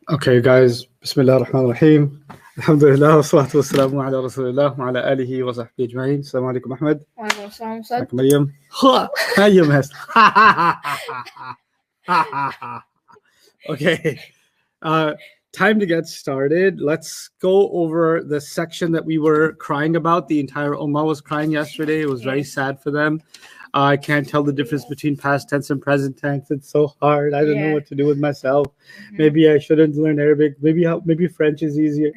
Okay, guys. Bismillah ar-Rahman ar-Rahim. Alhamdulillah, wassalatu wassalamu ala Rasulillah wa ala alihi wa sahbihi ajma'in. Assalamu alaikum, Ahmed. Alaikum Maryam. Hi, you mess. Okay. Time to get started. Let's go over the section that we were crying about. The entire Ummah was crying yesterday. It was very sad for them. I can't tell the difference between past tense and present tense. It's so hard. I don't know what to do with myself. Maybe I shouldn't learn Arabic. Maybe French is easier.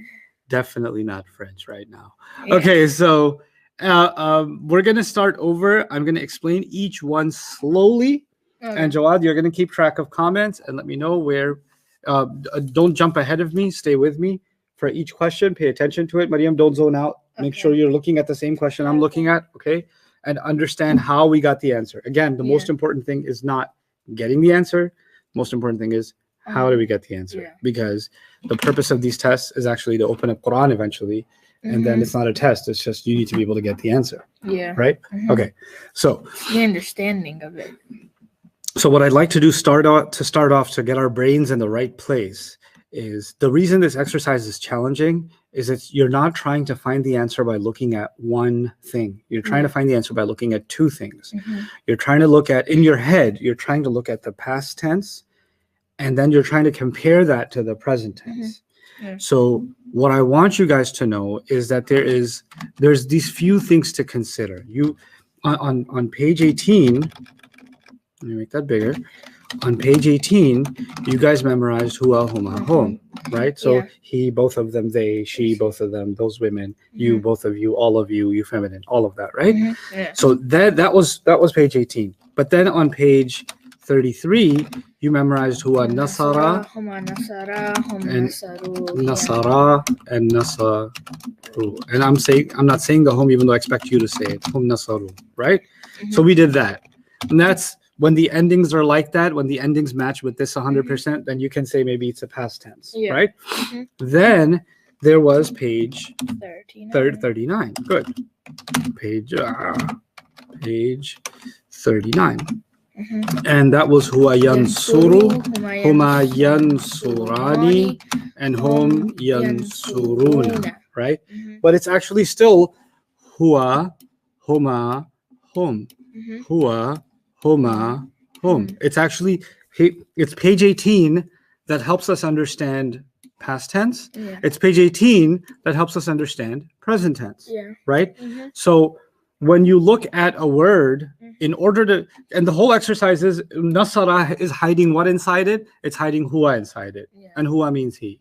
Definitely not French right now. Okay, so we're going to start over. I'm going to explain each one slowly. And Jawad, you're going to keep track of comments and let me know where. Don't jump ahead of me. Stay with me for each question. Pay attention to it. Maryam, don't zone out. Make sure you're looking at the same question I'm looking at. Okay. And understand how we got the answer. Again, the most important thing is not getting the answer. Most important thing is how do we get the answer? Because the purpose of these tests is actually to open up Quran eventually. And then it's not a test. It's just you need to be able to get the answer. Right? Okay. So the understanding of it. So what I'd like to do start off to get our brains in the right place is the reason this exercise is challenging is that you're not trying to find the answer by looking at one thing. You're trying to find the answer by looking at two things. You're trying to look at, in your head, you're trying to look at the past tense, and then you're trying to compare that to the present tense. So what I want you guys to know is that there's these few things to consider. You on page 18, let me make that bigger. On page 18, you guys memorized huwa, huma, hum, right? So he, both of them, they, she, both of them, those women, you, both of you, all of you, you feminine, all of that, right? So that was page 18. But then on page 33, you memorized huwa nasara, huma nasara, hum and nasaru, nasara and nasaru. And I'm not saying the hum, even though I expect you to say it. Hum nasaru, right? So we did that. And that's when the endings are like that, when the endings match with this 100%, then you can say maybe it's a past tense, right? Then there was page 39. Good. Page 39. And that was huwa yansuru, huma yansurani, and hum yansuruna, right? But it's actually still huwa, huma, hum. Huwa, huma, hum. It's actually, it's page 18 that helps us understand past tense. It's page 18 that helps us understand present tense, right? So when you look at a word, in order to, and the whole exercise is, nasara is hiding what inside it? It's hiding huwa inside it. And huwa means he.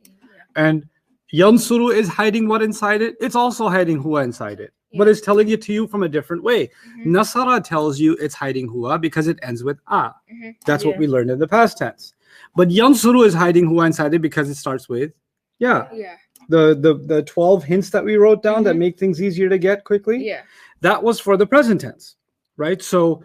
And yansuru is hiding what inside it? It's also hiding huwa inside it. But it's telling it to you from a different way. Nasara tells you it's hiding huwa because it ends with a. That's what we learned in the past tense. But yansuru is hiding huwa inside it because it starts with the 12 hints that we wrote down that make things easier to get quickly. That was for the present tense, right? So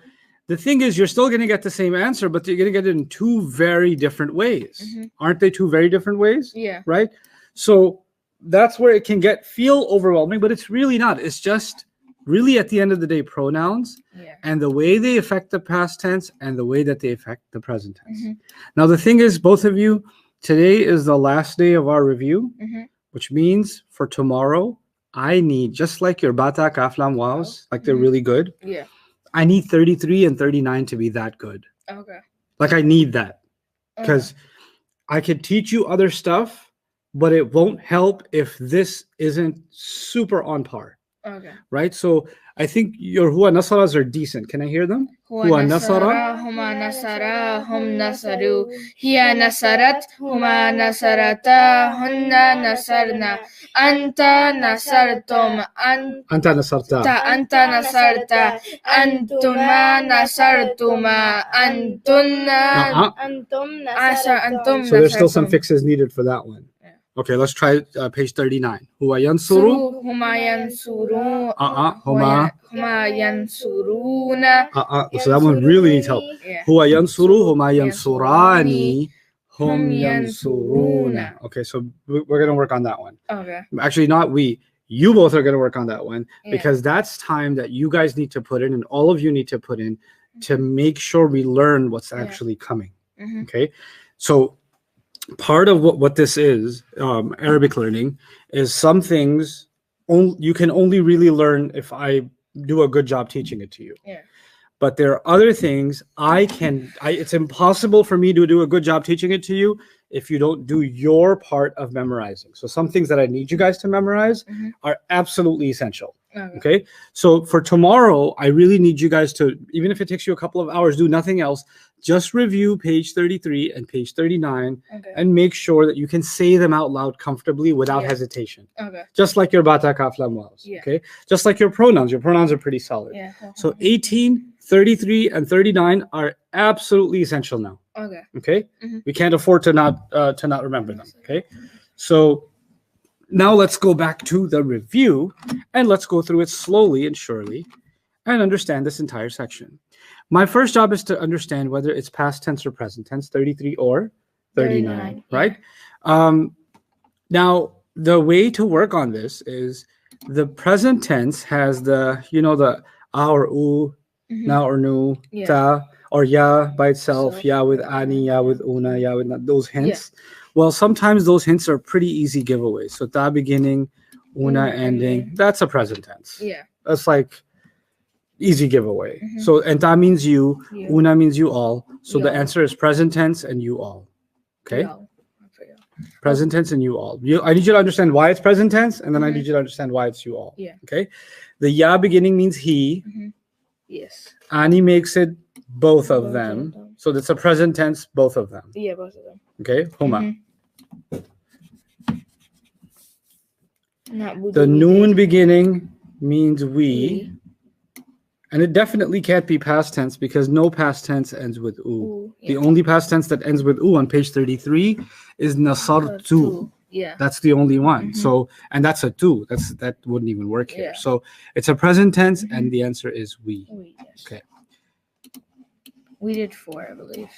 the thing is, you're still going to get the same answer, but you're going to get it in two very different ways. Aren't they two very different ways? Right? So that's where it can feel overwhelming, but it's really not. It's just really at the end of the day, pronouns and the way they affect the past tense and the way that they affect the present tense. Now, the thing is, both of you, today is the last day of our review, which means for tomorrow, I need, just like your bata, kaf, lam, waws, like they're really good. I need 33 and 39 to be that good. Like I need that because I could teach you other stuff, but it won't help if this isn't super on par. Right? So I think your huwa nasaras are decent. Can I hear them? Huwa nasara, huma nasara, hum nasaru, hiya nasarat, huma nasarata, hunna nasarna, anta nasartum, Anta nasarta. anta nasarta, antuma nasartuma, antunna, antum. So there's still some fixes needed for that one. Okay, let's try page 39. Huwa yansuru. Huma yansuru. Huma yansuruna. So that one really needs help. Huwa yansuru, huma yansurani, hum yansuruna. Okay, so we're going to work on that one. Actually, not we. You both are going to work on that one because that's time that you guys need to put in and all of you need to put in to make sure we learn what's actually coming. Okay, so part of what this is, Arabic learning, is some things you can only really learn if I do a good job teaching it to you. Yeah. But there are other things it's impossible for me to do a good job teaching it to you if you don't do your part of memorizing. So some things that I need you guys to memorize are absolutely essential. Okay. So for tomorrow, I really need you guys to, even if it takes you a couple of hours, do nothing else. Just review page 33 and page 39 and make sure that you can say them out loud comfortably without hesitation. Okay. Just like your bata, kaf, lam, waws. Okay. Just like your pronouns. Your pronouns are pretty solid. Yeah. So 18, 33, and 39 are absolutely essential now. Okay. Okay. We can't afford to not remember them. Okay. So now let's go back to the review and let's go through it slowly and surely and understand this entire section. My first job is to understand whether it's past tense or present tense, 33 or 39, right? Now, the way to work on this is the present tense has the, the a or u, na or nu, ta, or ya by itself, ya with ani, ya with una, ya with na, those hints. Well, sometimes those hints are pretty easy giveaways. So ta beginning, una ending, that's a present tense. Yeah. That's like easy giveaway. So, and ta means you, una means you all. So the answer is present tense and you all. Okay? Present tense and you all. I need you to understand why it's present tense, and then I need you to understand why it's you all. Yeah. Okay? The ya beginning means he. Yes. Ani makes it both of them. So that's a present tense, both of them. Yeah, both of them. Okay? Huma. Not The noon beginning means we. And it definitely can't be past tense because no past tense ends with u. The only past tense that ends with u on page 33 is nasartu. Yeah. That's the only one. So, and that's a tu. That wouldn't even work here. So it's a present tense, and the answer is we. Yes. Okay. We did 4, I believe.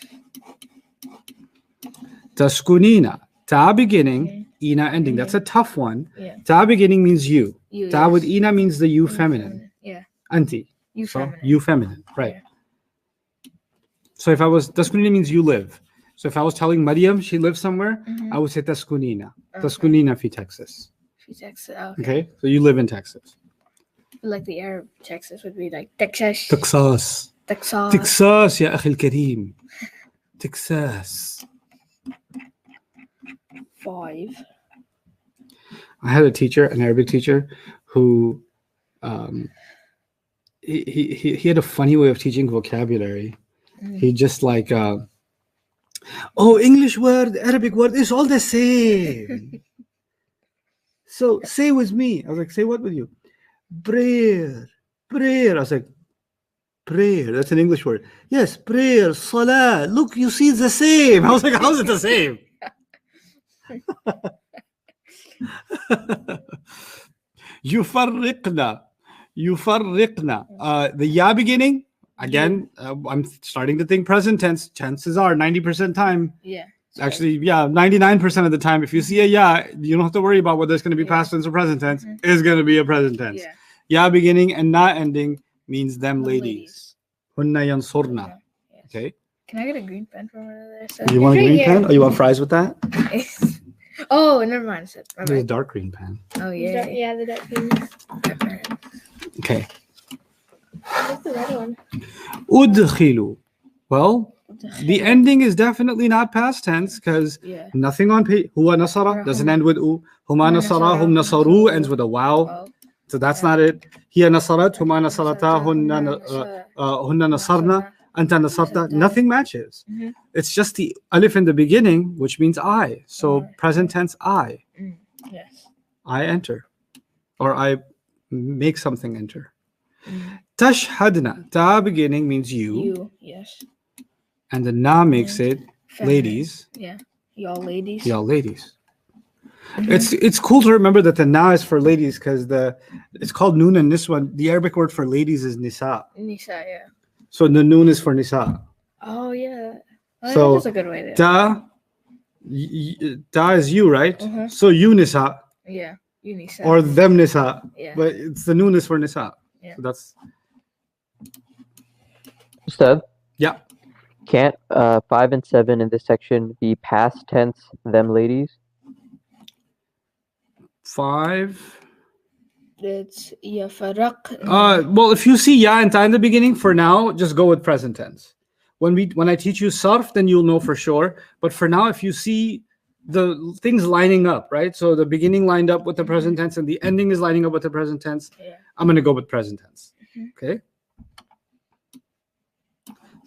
Taskunina. Ta beginning, ina ending. That's a tough one. Yeah. Ta beginning means you. You, Ta with ina means the you feminine. Yeah. Anti. You So feminine. you feminine. Right. So if I was, Taskunina means you live. So if I was telling Mariam she lives somewhere, I would say Taskunina. Taskunina fi Texas. Texas. Okay. So you live in Texas. Like the Arab Texas would be like Texas. Texas. Texas. Texas يا أخي الكريم. Texas. 5. I had a teacher, an Arabic teacher, who he had a funny way of teaching vocabulary. He just like English word, Arabic word, it's all the same. So say with me. I was like, say what with you? Prayer. I was like, prayer. That's an English word. Yes, prayer, salah. Look, you see it's the same. I was like, how's it the same? يفرقنا. The ya beginning, again, I'm starting to think present tense. Chances are 90% time. Yeah. Actually, 99% of the time, if you see a ya, you don't have to worry about whether it's going to be past tense or present tense. It's going to be a present tense. Yeah. Ya beginning and na ending means them ladies. Hunna yansurna. Okay. Can I get a green pen from over there? So You want a green pen? Or you want fries with that? Oh, never mind. There's a dark green pen. Oh, yeah. Yeah, the dark green. Okay. What's the red one? Udkhilu. Well, the ending is definitely not past tense because nothing on page. Huwa nasara doesn't end with u. Huma nasara, hum nasaru ends with a wow. So that's not it. Hiya nasarat, huma nasarata, hunna nasarna, anta nasarta. Nothing matches. It's just the alif in the beginning, which means I. So present tense I. Yes. I enter. Or I make something enter. Tashhadna. Ta beginning means you. You, yes. And the na makes it Feminine. ladies. Yeah. Y'all ladies. Y'all ladies. It's cool to remember that the na is for ladies because it's called noon and niswa. The Arabic word for ladies is nisa. Nisa, yeah. So the noon is for nisa. Oh, yeah. Oh, So, that's a good way there. Ta is you, right? So you nisa Yeah. You Nisa. or them nisa. Yeah. But it's the noon is for nisa. Yeah. So that's Ustad, yeah. Can't 5 and 7 in this section be past tense them ladies? 5. It's يفرق. Well, if you see ya and ta in the beginning, for now, just go with present tense. When I teach you sarf, then you'll know for sure. But for now, if you see the things lining up, right? So the beginning lined up with the present tense and the ending is lining up with the present tense, Yeah. I'm going to go with present tense. Okay?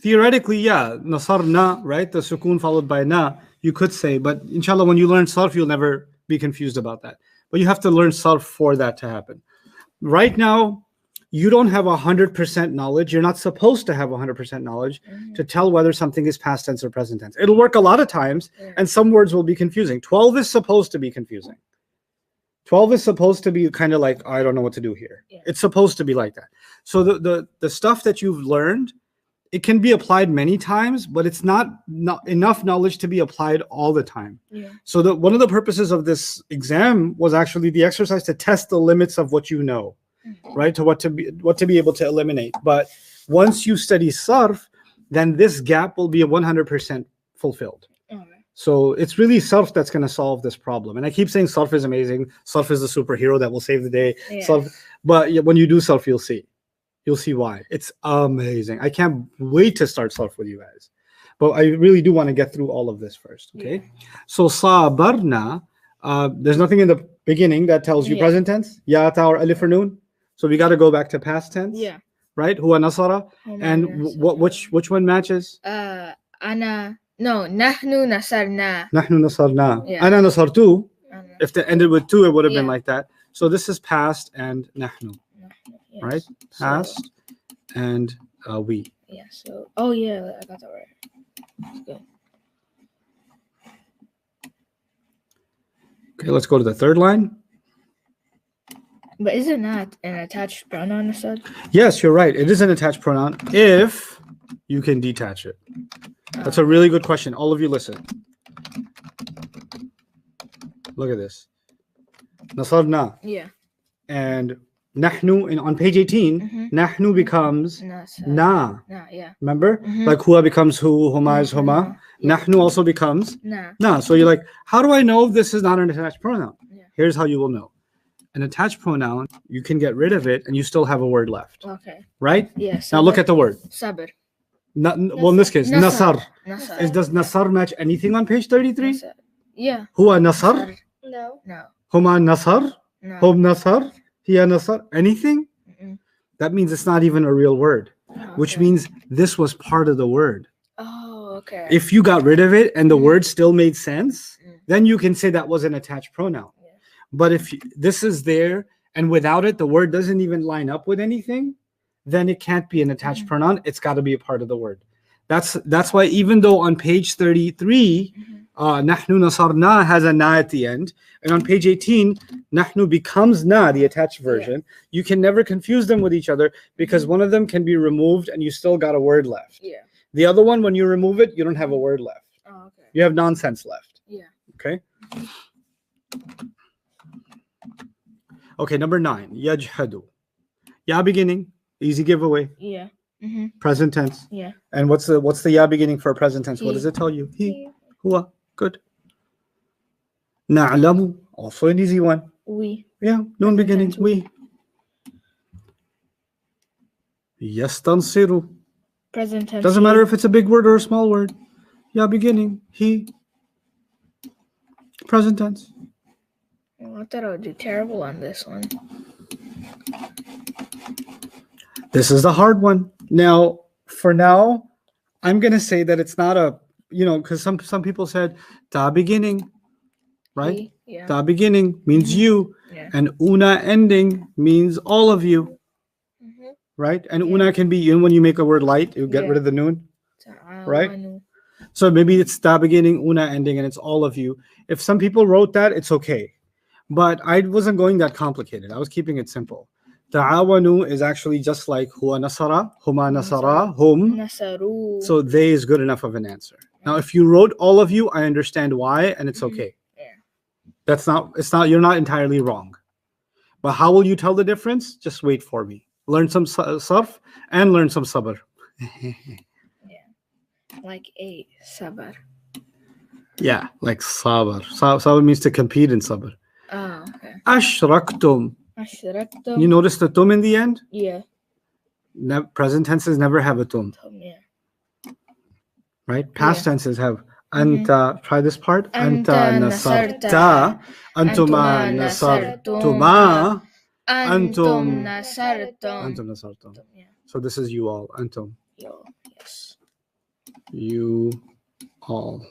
Theoretically, yeah, nasarna, right? The sukoon followed by na, you could say, but inshallah, when you learn sarf, you'll never be confused about that. But you have to learn sarf for that to happen. Right now, you don't have 100% knowledge. You're not supposed to have 100% knowledge to tell whether something is past tense or present tense. It'll work a lot of times, and some words will be confusing. 12 is supposed to be confusing. 12 is supposed to be kind of like, I don't know what to do here. Yeah. It's supposed to be like that. So the stuff that you've learned, it can be applied many times, but it's not enough knowledge to be applied all the time. Yeah. So one of the purposes of this exam was actually the exercise to test the limits of what you know, right? To what to be able to eliminate. But once you study sarf, then this gap will be 100% fulfilled. All right. So it's really sarf that's going to solve this problem. And I keep saying sarf is amazing. Sarf is the superhero that will save the day. Yeah. Sarf, but when you do sarf, you'll see. You'll see why. It's amazing. I can't wait to start sarf with you guys. But I really do want to get through all of this first, okay? Yeah. So sabarna, there's nothing in the beginning that tells you Yeah. present tense. Ya, ta, or alif or noon. So we got to go back to past tense. Yeah. Right? Huwa nasara. Oh my And goodness. which one matches? أنا no نحن نصرنا. Nahnu nasarna. Yeah. Ana nasartu. أنا- If they ended with 2, it would have been Yeah. like that. So this is past and nahnu. yes. Right? So- Past and we. Yeah. So yeah, I got that right. That's good. Okay, let's go to the third line. But is it not an attached pronoun, Asad? Yes, you're right. It is an attached pronoun if you can detach it. That's a really good question. All of you listen. Look at this. Nasarna Yeah. and nahnu on page 18, nahnu becomes Nasar. na. Nah. Yeah. Remember? Mhm. Like huwa becomes hu, huma is huma. Nahnu also becomes Nah. na. So you're like, how do I know this is not an attached pronoun? Yeah. Here's how you will know. An attached pronoun, you can get rid of it and you still have a word left, Okay. right? Yeah. Now look at the word. Sabr. Well, in this case, nasar. Nasar. Does nasar match anything on page 33? Nasar. Yeah. Huwa nasar, No. No. huma nasar, No. hum nasar, hiya nasar, anything? Mm-mm. That means it's not even a real word, which Okay. means this was part of the word. Oh, okay. If you got rid of it and the word still made sense, Mm. then you can say that was an attached pronoun. Yeah. But if this is there and without it, the word doesn't even line up with anything, then it can't be an attached pronoun. It's got to be a part of the word. That's why even though on page 33, nahnu nasarna has a na at the end, and on page 18, nahnu becomes na, the attached version, you can never confuse them with each other because one of them can be removed and you still got a word left. Yeah. The other one, when you remove it, you don't have a word left. Oh, okay. You have nonsense left. Yeah. Okay. Okay, number 9. Yajhadu. Ya beginning, easy giveaway. Yeah. Mm-hmm. Present tense. Yeah. And what's the ya beginning for present tense? What He. does it tell you? He. Huwa. Good. Na'lamu. Also an easy one. We. Yeah, noon beginning. tense. We. Yastansiru. Present tense. Doesn't matter if it's a big word or a small word. Ya beginning. He. Present tense. I thought I would do terrible on this one. This is the hard one. Now, for now, I'm gonna say that it's not a, because some people said ta beginning, right? He. Yeah. Ta beginning means you, Yeah. and una ending means all of you, Mm-hmm. right? And una can be when you make a word light, you get Yeah. rid of the noon. Right? Ta'awanu. So maybe it's ta beginning, una ending, and it's all of you. If some people wrote that, it's okay. But I wasn't going that complicated. I was keeping it simple. Ta'awanu is actually just like huwa nasara, huma nasara, hum. Nasaru. So they is good enough of an answer. Now, if you wrote all of you, I understand why, and it's okay. Yeah. It's not, you're not entirely wrong. But how will you tell the difference? Just wait for me. Learn some sarf and learn some sabr. like a sabar. Yeah, like sabr. Sabr means to compete in sabr. Oh, okay. Ashraktum. Ashraktum. You notice the tum in the end? Yeah. Present tenses never have a tum, Yeah. right? Past Yeah. tenses have Mhm. anta. Try this part. Anta nasarta. Antuma nasartuma. Antum Antum. nasartum. Antum nasartum. Yeah. So this is you all. Antum. Yo. Yes. You all.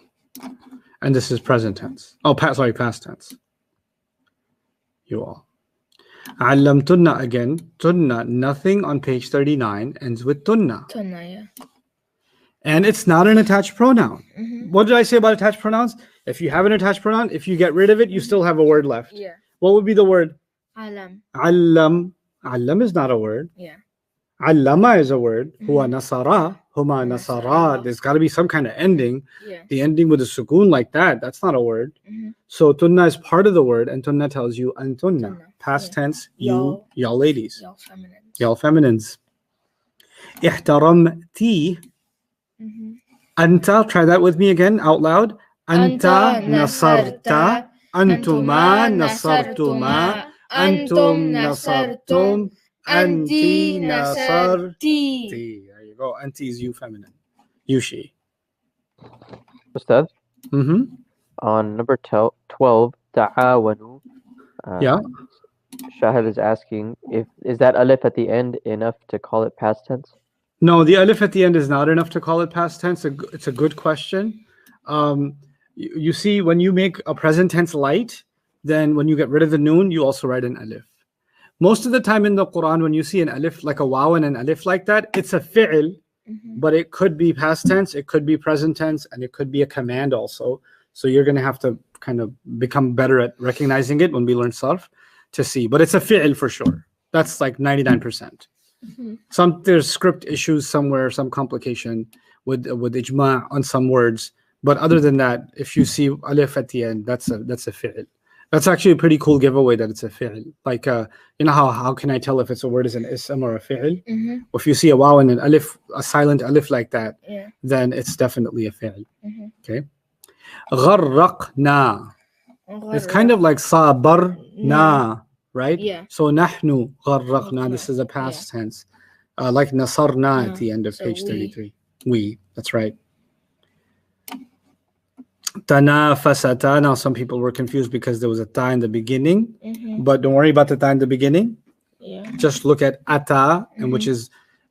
And this is present tense. Oh, past tense. You all. Allamtunna again. Tunna, nothing on page 39 ends with tunna. Tunna, yeah. And it's not an attached pronoun. Mhm. What did I say about attached pronouns? If you have an attached pronoun, if you get rid of it, you still have a word left. Yeah. What would be the word? Alam. Allam. Allam is not a word. Yeah. Allama is a word. Mhm. Huwa nasara. Huma nasara. There's got to be some kind of ending. Yeah. The ending with a sukoon like that, that's not a word. Mhm. So tunna is part of the word, and tunna tells you antunna. Tunna, Past yeah. tense, Y'all. y'all ladies, Y'all feminines. y'all feminines. Ihtaramti. Mhm. Anta, try that with me again out loud. Anta nasarta. Antuma nasartuma. Antum nasartum. Anti nasarti. There you go. Anti is you feminine. You she. Ustad, Mm-hmm. on number 12, ta'awanu. Yeah. Shahid is asking, is that alif at the end enough to call it past tense? No, the alif at the end is not enough to call it past tense. It's a good question. You see, when you make a present tense light, then when you get rid of the noon, you also write an alif. Most of the time in the Quran, when you see an alif, like a waw and an alif like that, it's a fi'l, but it could be past tense, it could be present tense, and it could be a command also. So you're going to have to kind of become better at recognizing it when we learn sarf to see. But it's a fi'l for sure. That's like 99%. There's script issues somewhere, some complication with ijma' on some words. But other than that, if you see alif at the end, that's a fi'l. That's actually a pretty cool giveaway that it's a fi'l. Like, you know how can I tell if it's a word is an ism or a fi'l? If you see a waw and an alif, a silent alif like that, Yeah. then it's definitely a fi'l. Mhm. Okay. Gharraqna. It's kind of like sabarna, right? Yeah. So nahnu gharraqna. This is a past tense. Like nasarna at the end of so page we. 33. We. That's right. Tanafasata. Now some people were confused because there was a ta in the beginning, but don't worry about the ta in the beginning. Yeah. Just look at ata, and which is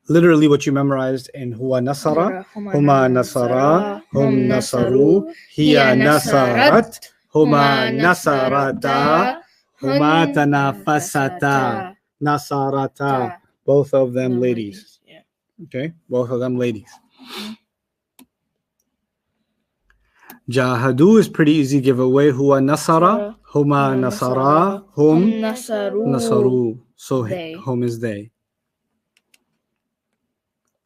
literally what you memorized in huwa nasara, huma nasara, hum nasaru, hiya nasarat, huma nasarata, huma tanafasata, nasarata. Both of them ladies. Yeah. Okay, both of them ladies. Jahadu is pretty easy giveaway. Huwa nasara, huma nasara, hum nasaru. So They. hum is they.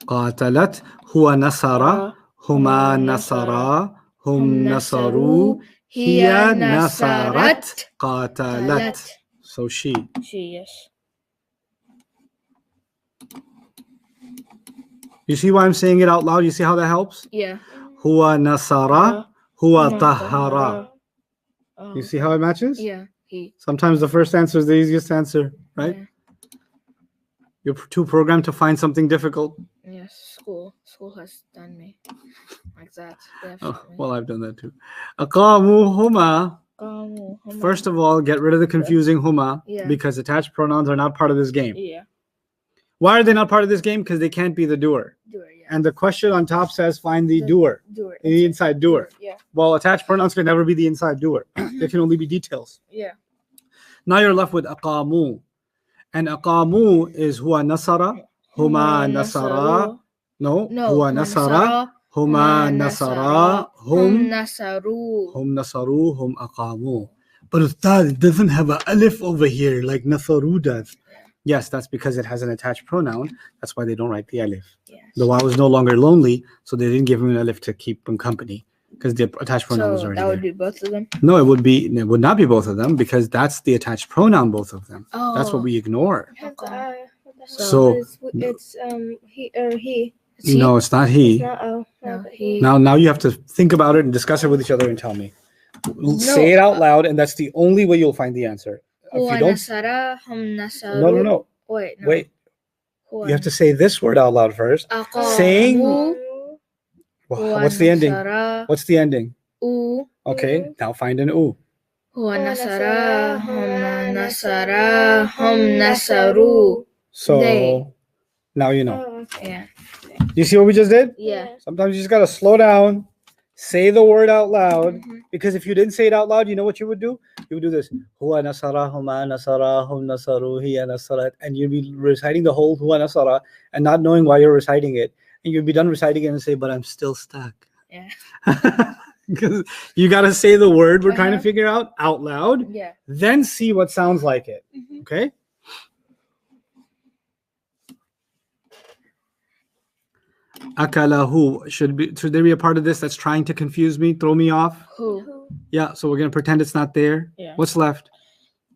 Qatalat, huwa nasara, huma nasara, hum nasaru, hiya nasarat, qatalat. So she. She, yes. You see why I'm saying it out loud? You see how that helps? Yeah. Huwa nasara, huwa tahara. Oh. You see how it matches? Yeah. He. Sometimes the first answer is the easiest answer, right? Yeah. You're too programmed to find something difficult. Yes. School has done me like that. Oh, Definitely. well, I've done that too. Aqamu huma. First of all, get rid of the confusing huma because attached pronouns are not part of this game. Yeah. Why are they not part of this game? Because they can't be the doer. Doer, yeah. And the question on top says find the doer, Doer. the inside doer. Yeah. Well, attached pronouns can never be the inside doer. They can only be details. Yeah. Now you're left with aqamu. And aqamu is huwa nasara, huma nasara. No, huwa nasara, huma nasara, hum nasaru. hum nasaru, hum aqamu. But Ustad, it doesn't have an alif over here like nasaru does. Yes, that's because it has an attached pronoun. That's why they don't write the alif. Yes. The waw was no longer lonely, so they didn't give him an alif to keep him company because the attached pronoun was So already that would there. be both of them. No, it would not be both of them because that's the attached pronoun, both of them. That's what Oh. we ignore. Has So- it's he or he It's he. No, it's not It's he. not O. No, but he. Now you have to think about it and discuss it with each other and tell me. Say it out loud, and that's the only way you'll find the answer. If Huwa you don't, nasara, hum nasaru. no. Wait, no. Wait. Huwa You have to say this word out loud first. aqamu, Saying- huwa What's the ending? nasara, What's the ending? u. Okay, now find an u. Huwa nasara, hum nasaru. So They. now you know. Oh, okay. Yeah. You see what we just did? Yeah. Sometimes you just gotta slow down, say the word out loud. Mhm. Because if you didn't say it out loud, you know what you would do? You would do this. Huwa nasara, huma nasara, hum nasaru, hiya nasarat. And you'd be reciting the whole huwa nasara and not knowing why you're reciting it. And you'd be done reciting it and say, but I'm still stuck. Yeah. Because you got to say the word we're trying to Uh-huh. figure out loud, Yeah. then see what sounds like it. Mhm. Okay? Akalahu should there be a part of this that's trying to confuse me, throw me off? Who? Yeah, so we're gonna pretend it's not there. Yeah. What's left?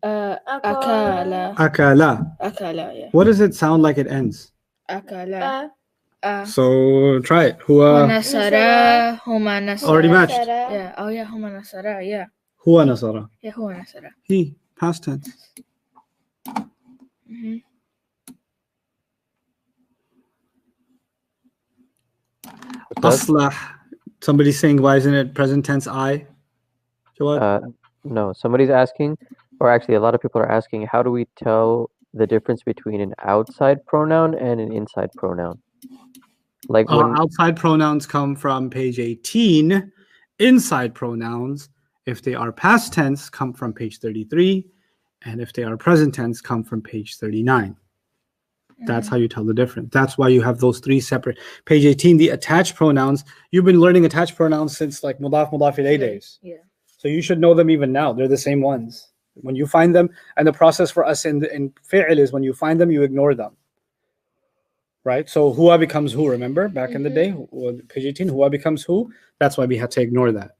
Akala. Akala. Akala, yeah. What does it sound like it ends? Akala. So try it. Huwa Nasara, huma nasara. already matched. Yeah. Oh, yeah. Huma nasara. Yeah. Huwa nasara. Yeah. Huma nasara. He past tense. Mm-hmm. What's that? Aslah. Somebody's saying, why isn't it present tense I? Jawad? No, somebody's asking, or actually a lot of people are asking, how do we tell the difference between an outside pronoun and an inside pronoun? Like when Outside pronouns come from page 18. Inside pronouns, if they are past tense, come from page 33. And if they are present tense, come from page 39. That's how you tell the difference. That's why you have those three separate. Page 18, the attached pronouns. You've been learning attached pronouns since like mudaf ilayh days. Yeah. So you should know them even now. They're the same ones. When you find them, and the process for us in fi'l is when you find them, you ignore them. Right? So huwa becomes who, remember? Back in the day, page 18, huwa becomes who. That's why we had to ignore that.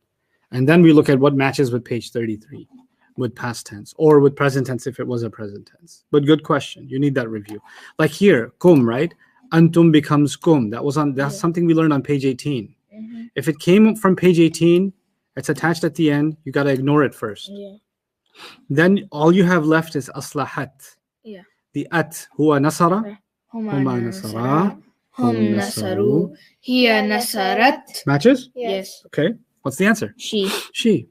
And then we look at what matches with page 33 with past tense or with present tense if it was a present tense. But good question. You need that review. Like here, kum, right? Antum becomes kum. That's something we learned on page 18. Mm-hmm. If it came from page 18, it's attached at the end, you got to ignore it first. Yeah. Then all you have left is aslahat. Yeah. The at, huwa nasara, Huma huma nasara, hum nasaru. Hiya nasarat. matches? Yes. Okay. What's the answer? She. She.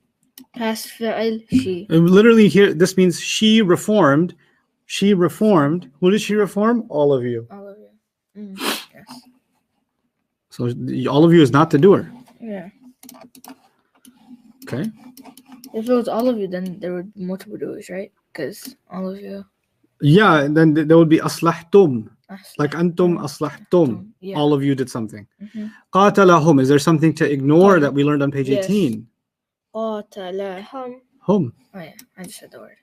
Past fi'il. She. Literally here, this means she reformed. She reformed. Who did she reform? All of you. All of you. Yes. So all of you is not the doer. Yeah. Okay. If it was all of you, then there would be multiple doers, right? Because all of you. Yeah, and then there would be aslahtum. Asla- Like antum aslahtum. Yeah. All of you did something. Mhm. Qatalahum. Is there something to ignore that we learned on page Yes. 18? Qatala. Hum. Oh yeah, I just said the word.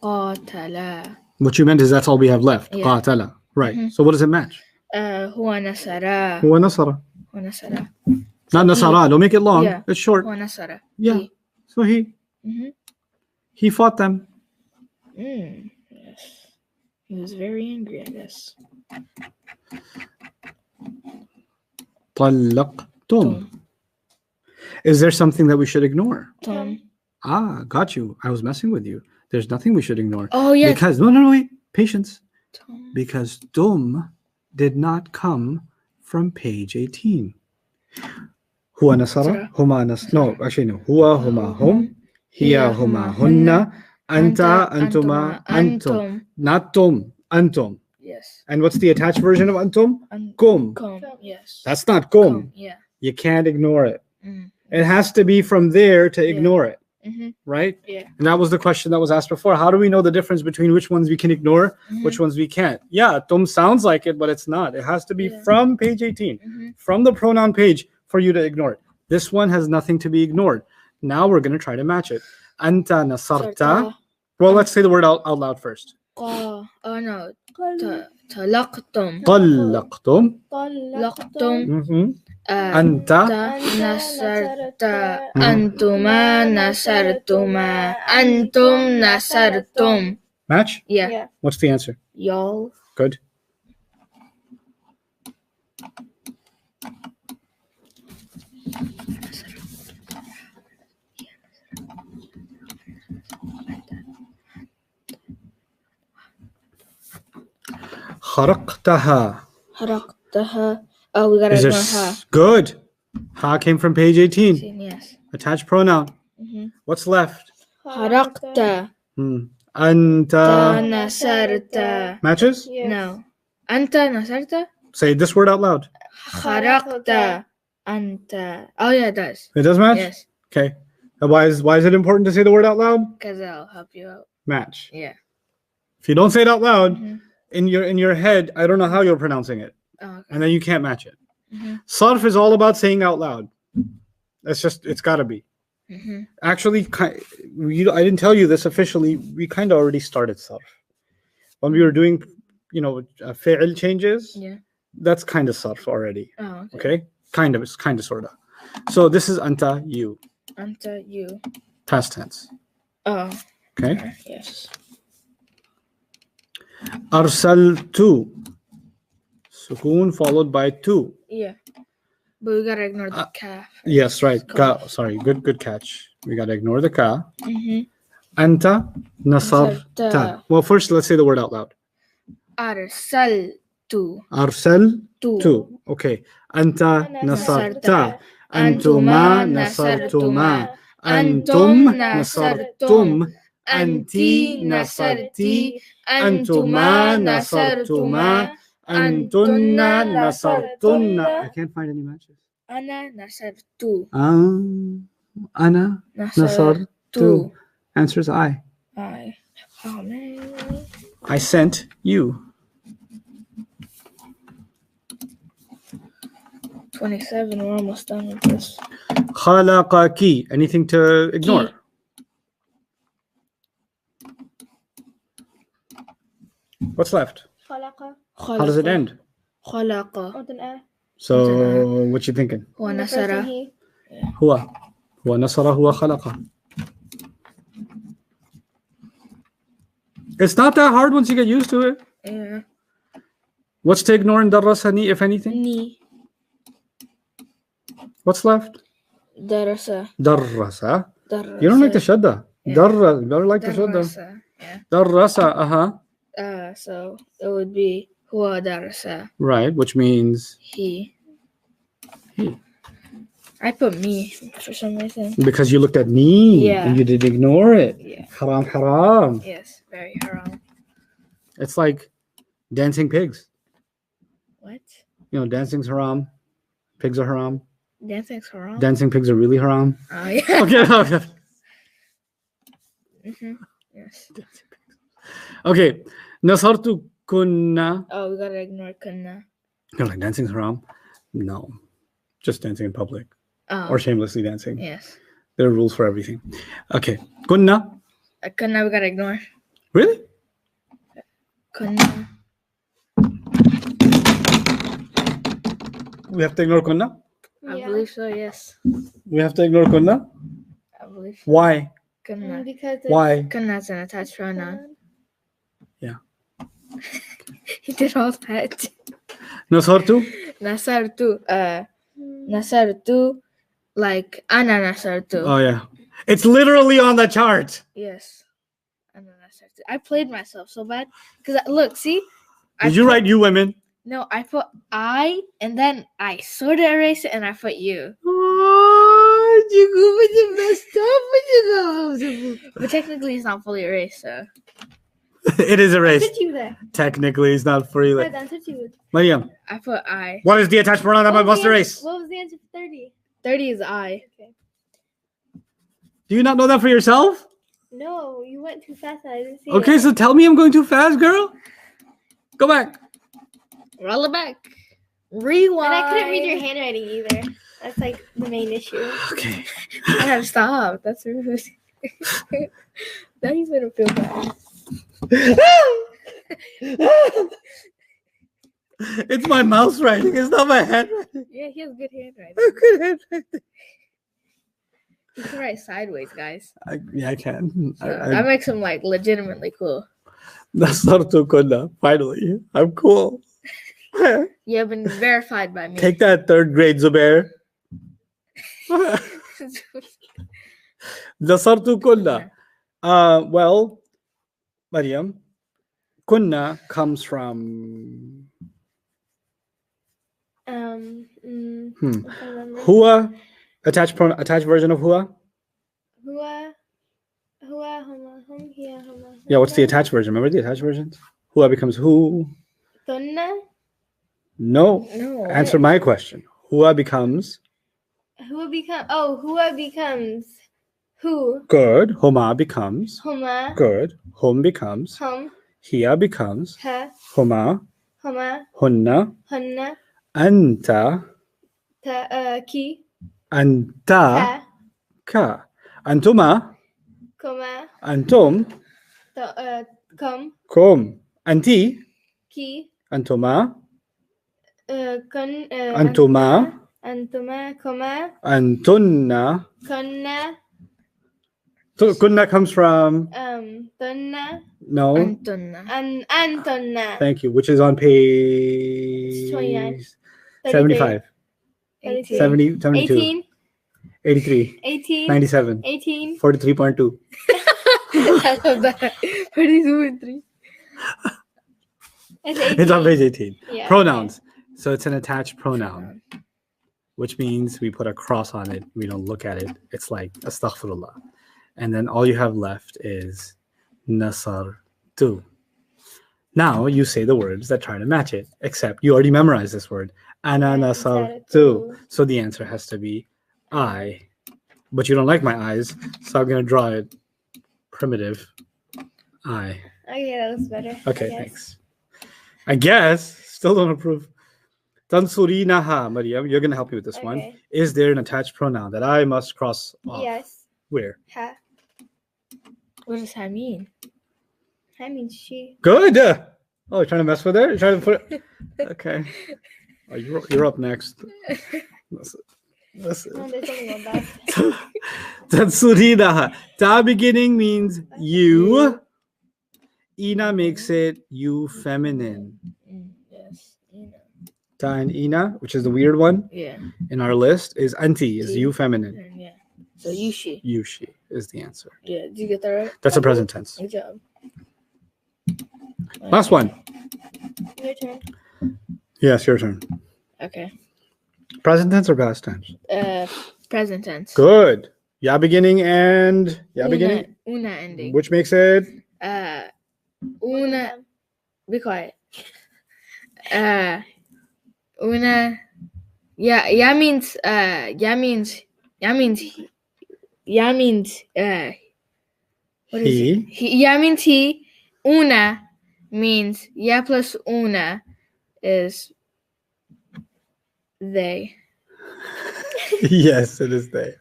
Qatala. What you meant is that's all we have left. Yeah. Qatala. Right. Mhm. So what does it match? Huwa nasara. Huwa nasara. Huwa nasara. Not nasara. Don't make it long. Yeah. It's short. Huwa nasara. Yeah. So Mm-hmm. he fought them. Yes. He was very angry, I guess. طلقتم. Is there something that we should ignore? Tom. Got you. I was messing with you. There's nothing we should ignore. Oh yeah. Because no, wait. Patience. Tom. Because dum did not come from page 18. Huwa nasara, huma nas. No, actually no. Huwa huma hum, hiya huma hunna, anta antuma antum. Not tum, antum. Yes. And what's the attached version of antum? Kum. Come. Yes. That's not kum. Come. Yeah. You can't ignore it. Mm. It has to be from there to ignore it, Mm-hmm. right? Yeah. And that was the question that was asked before. How do we know the difference between which ones we can ignore, which ones we can't? Yeah, tum sounds like it, but it's not. It has to be from page 18, from the pronoun page for you to ignore it. This one has nothing to be ignored. Now we're going to try to match it. Anta nasarta. Well, let's say the word out loud first. Oh no. Talaqtum. طلقتم. Laqtum. أنت Nasarta. Antuma nasartuma. Antum nasartum. match? Yeah. What's the answer? Y'all. Good. خرقتها. حرقتها. Oh, we gotta Is there ignore ha. good? Ha came from page 18. Yes. Attached pronoun. Mm-hmm. What's left? حرقت. Anta. نصرت. Matches? Yes. No. أنت نصرت. Say this word out loud. خرقت. أنت. Oh yeah, it does. It does match? Yes. Okay. And why is it important to say the word out loud? Because I'll help you out. Match. Yeah. If you don't say it out loud, Mhm. in your head, I don't know how you're pronouncing it. Oh, okay. And then you can't match it. Mhm. Sarf is all about saying out loud. It's got to be. Mhm. Actually, I didn't tell you this officially. We kind of already started sarf. When we were doing, fi'l changes, Yeah. that's kind of sarf already. Oh, okay. Okay? Kind of, it's kind of, sort of. So this is anta, you, أنت you. past tense. Oh. Okay? Yes. Arsaltu. Sukun followed by tu. Yeah. But we gotta ignore the calf. Yes, right. Ka. Sorry, good catch. We got to ignore the ka. Mhm. Anta nasarta. Nasarta. Well, first let's say the word out loud. أرسلت. Arsaltu. Okay. Anta nasarta. Antuma nasartuma. Antum nasartum. Anti nasarti. Antuma nasartuma. Antunna nasartunna. I can't find any matches. أنا نصرت. Ana نصرت. nasartu. Answer is I. I. Oh man. I sent you. 27. We're almost done with this. Khalaqaki. Anything to ignore? Ki. What's left? خلق. How does it end? خلق. وتن So what you thinking? ونصر. he. هو نصر هو خلق. It's not that hard once you get used to it. Yeah. What's to ignore in darasani, if anything? Ni. What's left? درس. Darrasa. درس. You don't like the shadda. Yeah. Darra. You better like the shadda. درس. Yeah. Darrasa. So it would be هو درس. Right, which means He. He. I put me for some reason. because you looked at me Yeah. and you did ignore it. Yeah. Haram, haram. Yes. Very haram. It's like dancing pigs. What? Dancing's haram. Pigs are haram. Dancing's haram. Dancing pigs are really haram. Oh yeah. Okay. Yes. Okay. Nasartu kunna. Oh, we gotta ignore kunna. You're like, dancing's haram? No. Just dancing in public Oh. or shamelessly dancing. Yes. There are rules for everything. Okay. Kunna. Kunna we gotta ignore. Really? Kunna. We have to ignore kunna? I believe so. Yes. We have to ignore kunna? I believe so. Why? Kunna. Because it's Why? Kunna's an attached pronoun. Yeah. He did all that. Nasartu? Nasartu. Nasartu. Like ana nasartu. Oh, yeah. It's literally on the chart. Yes. Ana nasartu. I played myself so bad because look, see. Did you write you women? No, I put I and then I sort of erased it and I put you. Oh, you But technically, it's not fully erased, so. It is erased. Put you there. Technically, it's not free. Right then, put you. Mariam, I put I. what is the attached pronoun that I must erase? What was the answer for 30? 30 is I. Do you not know that for yourself? No, you went too fast. And I didn't see Okay, it. so tell me I'm going too fast, girl. Go back. Roll it back. Rewind. And I couldn't read your handwriting either. That's like the main issue. Okay. I gotta stop. That's rude. Now you made him feel bad. It's my mouse writing. It's not my handwriting. Yeah, he has good handwriting. Good handwriting. He can write sideways, guys. Yeah, I can. So that makes him like legitimately cool. Nasartu kunna. Finally, I'm cool. You have been verified by me. Take that, third grade Zubair. نصرت كنا. Well, Maryam, kunna comes from If I remember. huwa, attached version of huwa. Hua, huma, hum, hiya, huma. Yeah, what's the huma. attached version? Remember the attached versions? Huwa becomes who. Tunna. No. No. Answer my question. Huwa becomes Hua becomes who. good. Huma becomes Huma. good. Hum becomes Hum. hiya becomes Ha. huma. Huma. Hunna. Hunna. Anta. Ki. Anta. Ha. Ka. Antuma. Kuma. Antum. Kum. Kum. Anti. Ki. Antuma. Kun. Antuma. Antuma. Kuma. Antunna. Kunna. So kunna comes from Tunna. no. Antonna. Antunna. Thank you. Which is on page 29. 75, 33. 70, 72, 18. 83, 18. 97, 18. 43.2. What is 2 and 3? It's on page 18. Yeah. Pronouns. So it's an attached pronoun, which means we put a cross on it. We don't look at it. It's like astaghfirullah. And then all you have left is nasartu. Now you say the words that try to match it, except you already memorized this word. Ana nasartu. So the answer has to be I. But you don't like my eyes, so I'm going to draw it primitive. I. Okay, that looks better. Okay, I guess. thanks. I guess. Still don't approve. Tansurinaha, Maryam, you're going to help me with this one. Okay. Is there an attached pronoun that I must cross off? Yes. Where? Ha. What does that mean? That means she. Good. Oh, you're trying to mess with her? You're trying to put it. Okay. Oh, you're up next. Listen. No, there's something about that. Tansurinaha. Ta beginning means you. Ina makes it you feminine. Yes. Ta and Ina, which is the weird one Yeah. in our list, is anti, is you feminine. Yeah. So Yushi. You, she is the answer. Yeah. Did you get that right? That's a present tense. Good job. Last one. Your turn. Yes, your turn. Okay. Present tense or past tense? Present tense. Good. Ya beginning and ya beginning, Una ending. which makes it Una. Be quiet. Una. Yeah. Ya means. Ya means. What is he. it? Ya means he. Una means ya plus una is they. Yes, it is they.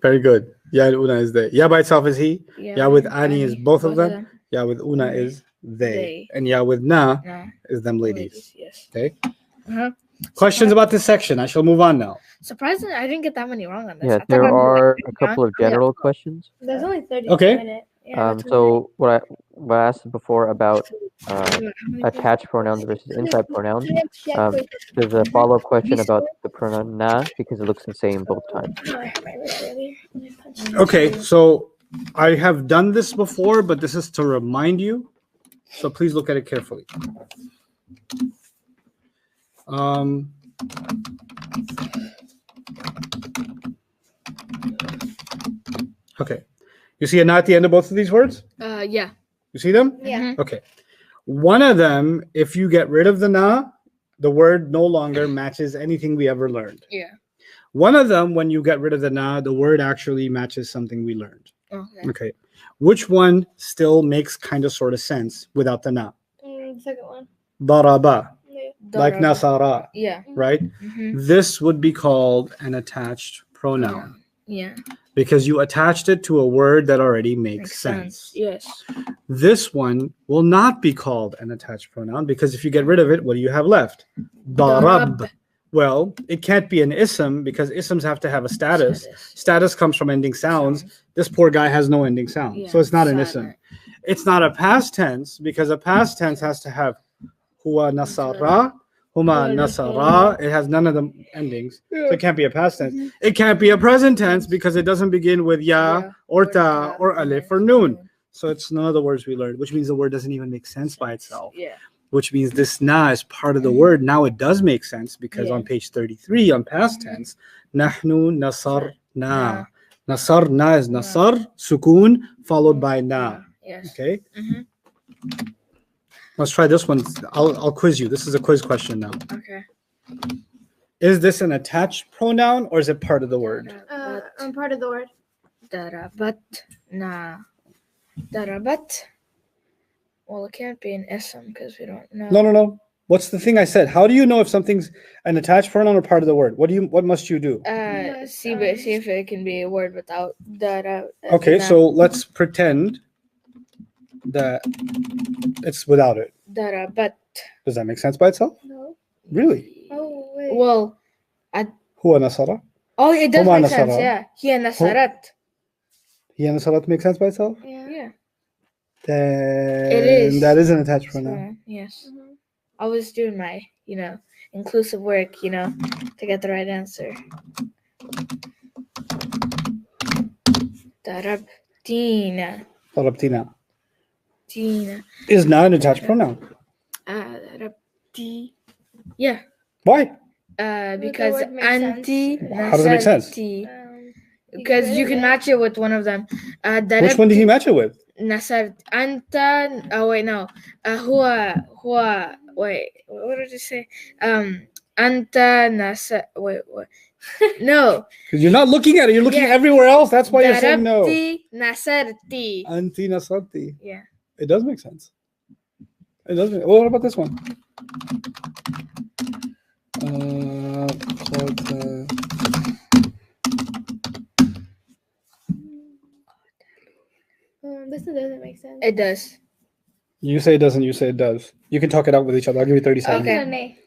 Very good. Ya and Una is they. Ya by itself is he. Ya with Ani is both of them. Ya with Una is they. They. And ya with Na Nah, is them ladies. Yes. Okay. Uh-huh. Questions about this section? I shall move on now. Surprisingly, I didn't get that many wrong on this. I Yeah, thought there I was are like, a couple of general questions. There's only 30 Okay. in it. Yeah, that's So what I asked before about how many attached pronouns versus inside pronouns, okay. there's a follow-up question about the pronoun na because it looks the same both times. Okay, so I have done this before, but this is to remind you. So please look at it carefully. Okay. You see a na at the end of both of these words? Yeah. You see them? Yeah. Mhm. Okay. One of them, if you get rid of the na, the word no longer matches anything we ever learned. Yeah. One of them, when you get rid of the na, the word actually matches something we learned. Okay. Okay. Which one still makes kind of sort of sense without the na? Second one. Daraba, Yeah. like Daraba. nasara, Yeah. right? Mhm. This would be called an attached pronoun Yeah. because you attached it to a word that already makes sense. Yes. This one will not be called an attached pronoun because if you get rid of it, what do you have left? Darab. Darab. Well, it can't be an ism because isms have to have a status. Status comes from ending sounds. This poor guy has no ending sound. Yeah, So it's not an ism. silent. It's not a past tense because a past tense has to have huwa nasara, Huma nasara. It has none of the endings. So it can't be a past tense. It can't be a present tense because it doesn't begin with ya or ta or alif or noon. So it's none of the words we learned, which means the word doesn't even make sense by itself. Yeah. Which means this na is part of the word. Now it does make sense because Yeah. on page 33 on past tense, nahnu nasarna. Nasarna is nasar, sukun, followed by na. Yes. Okay? Mhm. Let's try this one. I'll quiz you. This is a quiz question now. Okay. Is this an attached pronoun or is it part of the word? I'm part of the word. Darabat na. Darabat. Well, it can't be an ism because we don't know. No. What's the thing I said? How do you know if something's an attached pronoun or part of the word? What must you do? See if it can be a word without dara. Okay, na. so let's pretend that it's without it. Darabat. Does that make sense by itself? No. Really? Oh wait. Well, Huwa nasara? oh, it does Huma make sense. nasara. Yeah. Hiya nasarat. Hiya nasarat make sense by itself? Yeah. Yeah. Then It is. that is an attached pronoun. So, yes. Mhm. I was doing my, inclusive work, to get the right answer. Darabtina. Darabtina Tina. is not an attached pronoun. Darabti. Yeah. Why? Because word makes sense. anti. How does it make sense? nasarti. Um, Because you can match it with one of them. Which one did he match it with? Nasar anta. Oh wait, no. Hua. Wait, what did it say? Anta nasar. Wait, what? No. Because you're not looking at it. You're looking Yeah. everywhere else. That's why you're saying no. Darabti nasarti. Anti nasarti. Yeah. It does make sense. It does. What about this one? this one doesn't make sense. It does. You say it doesn't. You say it does. You can talk it out with each other. I'll give you 30 seconds. Okay. Nay.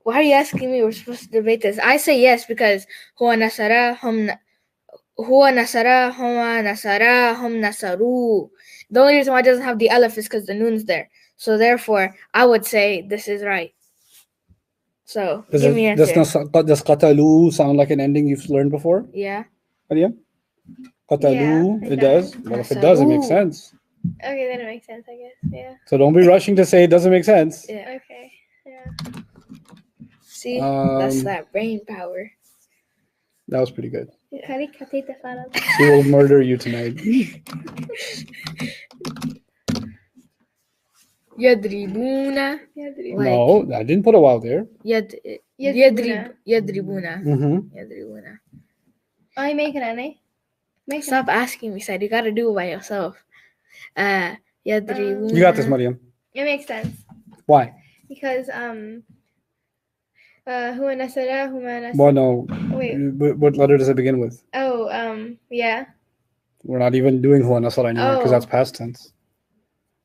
Why are you asking me? We're supposed to debate this. I say yes because Hua nasara hum nasaru. The only reason why it doesn't have the alif is because the noon's there. So therefore, I would say this is right. So give me an answer. Does qatalu sound like an ending you've learned before? Yeah. Maria? Qatalu, Yeah, it does. Well, if it does, it makes Nasaru. sense. Okay, then it makes sense, I guess. Yeah. So don't be rushing to say it doesn't make sense. Yeah. Okay. Yeah. See, that's Um, that brain power. That was pretty good. Karikatita farad. She will murder you tonight. Yadribuna. No, I didn't put a wow there. Yadribuna. Mm-hmm. Yadribuna. I make an ane. Make Stop asking me, Said. You gotta do it by yourself. Yadribuna. You got this, Mariam. It makes sense Why? because huwa nasara huma nasara. Well, no. Wait. What letter does it begin with? Oh, yeah. We're not even doing Huwa Nasara anymore because Oh. that's past tense.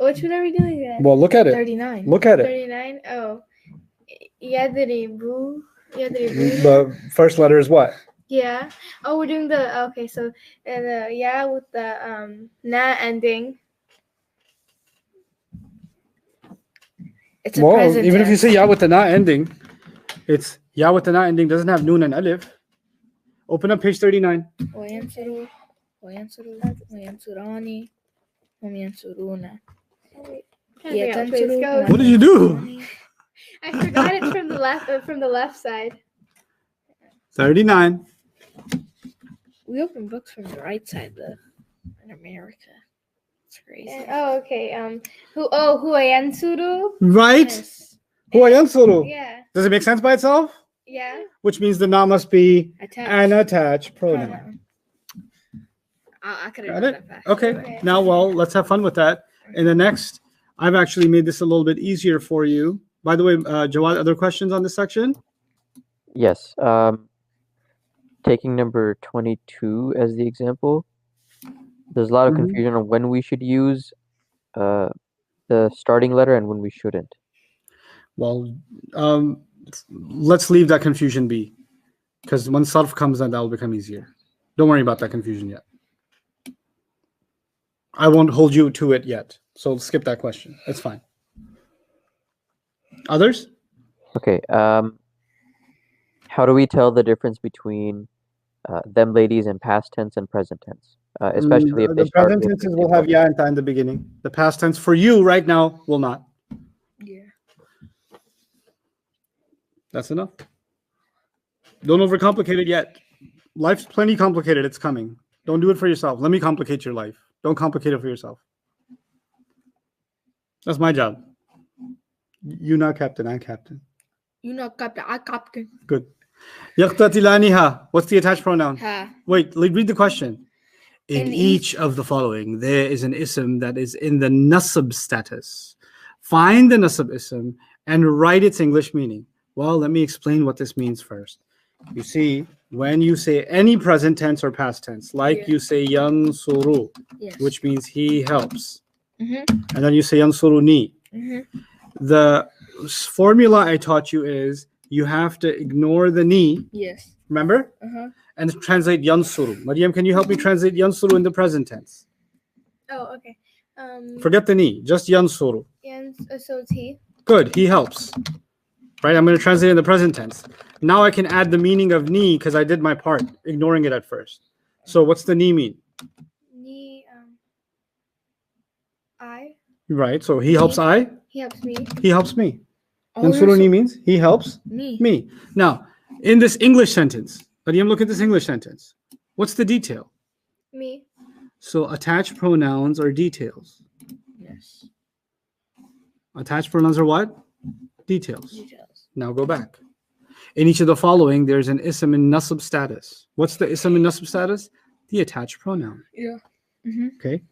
Which one are we doing then? Well, look at it. 39. Look at it. 39. Oh, yadribu. The first letter is what? Yeah. Oh, we're doing the okay. So the yeah with the na ending. It's a Well, present even if you tense. say ya with the na ending, it's ya with the na ending doesn't have noon and alif. Open up page 39. وينصروا وينصراني هم ينصرون Trying to figure out which way this goes. What did you do? I forgot it from the left side. 39. We open books from the right side though in America. It's crazy. Oh, okay. Huayansuru. Right? Yes. Huwa yansuru. Yeah. Does it make sense by itself? Yeah. Which means the na must be Attached. an attached pronoun. I could have Got done it? that fast. Okay. Now, well, let's have fun with that. In the next, I've actually made this a little bit easier for you. By the way, Jawad, other questions on this section? Yes. Taking number 22 as the example, there's a lot of Mhm. confusion on when we should use the starting letter and when we shouldn't. Well, let's leave that confusion be. Because when sarf comes, then that will become easier. Don't worry about that confusion yet. I won't hold you to it yet. So skip that question. It's fine. Others? Okay. How do we tell the difference between them ladies in past tense and present tense? Especially if they The start present with tenses the will have ya and ta in the beginning. The past tense for you right now will not. Yeah. That's enough. Don't overcomplicate it yet. Life's plenty complicated. It's coming. Don't do it for yourself. Let me complicate your life. Don't complicate it for yourself. That's my job. You not captain, I'm captain. You know, captain. I captain. Good. يقتتلانها. What's the attached pronoun? Ha. Wait, read the question. In In each of the following, there is an ism that is in the nasab status. Find the nasab ism and write its English meaning. Well, let me explain what this means first. You see, when you say any present tense or past tense, like Yeah. you say yansuru, Yes. which means he helps, Mm-hmm. and then you say yansuruni. Mm-hmm. The formula I taught you is you have to ignore the ni, Yes. remember? Uh-huh. And translate yansuru. Mariam, can you help me translate yansuru in the present tense? Oh, okay. Forget the ni, just yansuru. So it's he. Good, he helps. Right, I'm going to translate in the present tense. Now I can add the meaning of ni because I did my part, ignoring it at first. So what's the ni mean? Ni, I. Right, so he helps I, He helps me. he helps me. Oh, Yansuru ni means he helps me. me. Now, in this English sentence, Mariam, look at this English sentence. What's the detail? Me. So attached pronouns are details. Yes. Attached pronouns are what? Details. Details. Now go back. In each of the following, there's an ism in nasab status. What's the ism in nasab status? The attached pronoun. Yeah. Mm-hmm. Okay.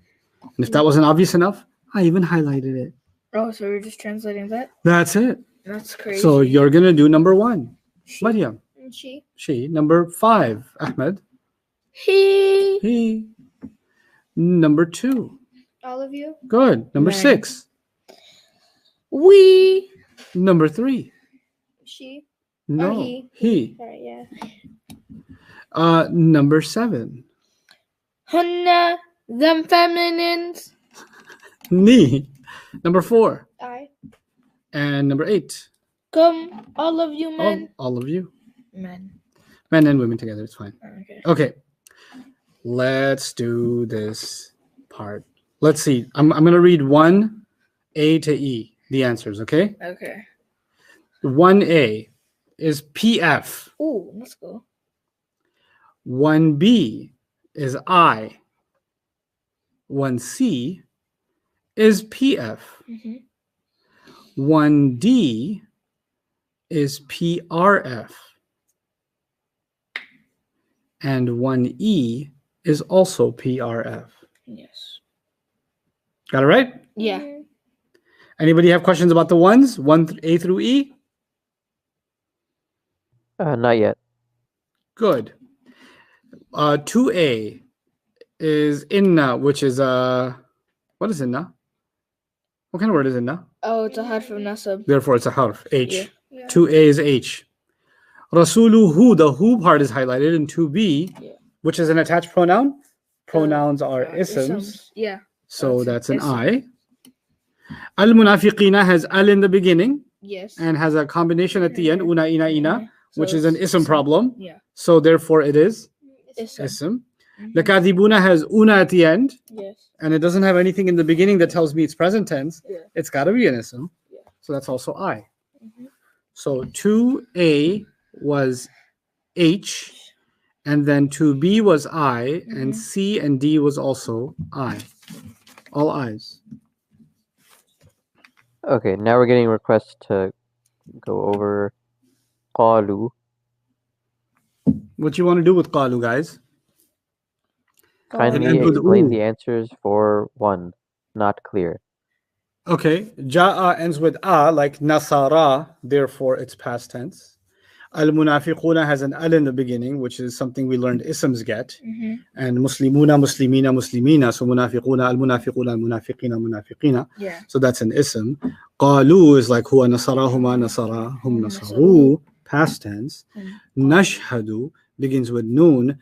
And if that wasn't obvious enough, I even highlighted it. Oh, so we're just translating that? That's it. That's crazy. So you're going to do number 1. Mariam. And she. She. Number 5. Ahmed. He. He. Number 2. All of you. Good. Number Man. 6. We. Number 3. She. No. he. He. Sorry, yeah. Number 7. Hunna. Them feminines. Ni. Number 4. I. And number 8. Come. All of you men. All of you. Men. Men and women together. It's fine. Okay. Okay. Let's do this part. Let's see. I'm going to read 1A to E, the answers, okay? Okay. 1A is PF. Ooh, let's go. 1B is I. 1C is PF. Mm-hmm. 1D is PRF. And 1E is also PRF. Yes. Got it right? Yeah. Mhm. Anybody have questions about the ones? 1A through E? Not yet. Good. 2A is inna, which is what is inna? What kind of word is inna? Oh, it's a harf of nasab. Therefore, it's a harf, H. Yeah. Yeah. 2A is H. Rasuluhu, the who part is highlighted in 2B, Yeah. which is an attached pronoun. Pronouns are isms, Yeah. so That's that's an ism. I. Al-munafiqina has al in the beginning Yes. and has a combination at the end, una, ina, ina, So which is an it's ism problem. Yeah. So therefore it is Ism. ism. Mhm. Lakadibuna has una at the end, Yes. and it doesn't have anything in the beginning that tells me it's present tense. Yeah. It's got to be an ism. Yeah. So that's also I. Mhm. So 2A was H, and then 2B was I, and Mhm. C and D was also I. All I's. Okay, now we're getting requests to go over qalu. What you want to do with qalu, guys? Kindly ends with explain oo. the answers for 1. Not clear. Okay, ja'a ends with a, like nasara, therefore it's past tense. Al-munafiquna has an al in the beginning, which is something we learned isms get. Mm-hmm. And muslimuna, muslimina, muslimina, so munafiquna, al-munafiquna, al-munafiqina, munafiqina. Yeah. So that's an ism. Qalu is like huwa nasarahuma, nasara, hum nasaru, past tense. Mm. Nashhadu begins with noon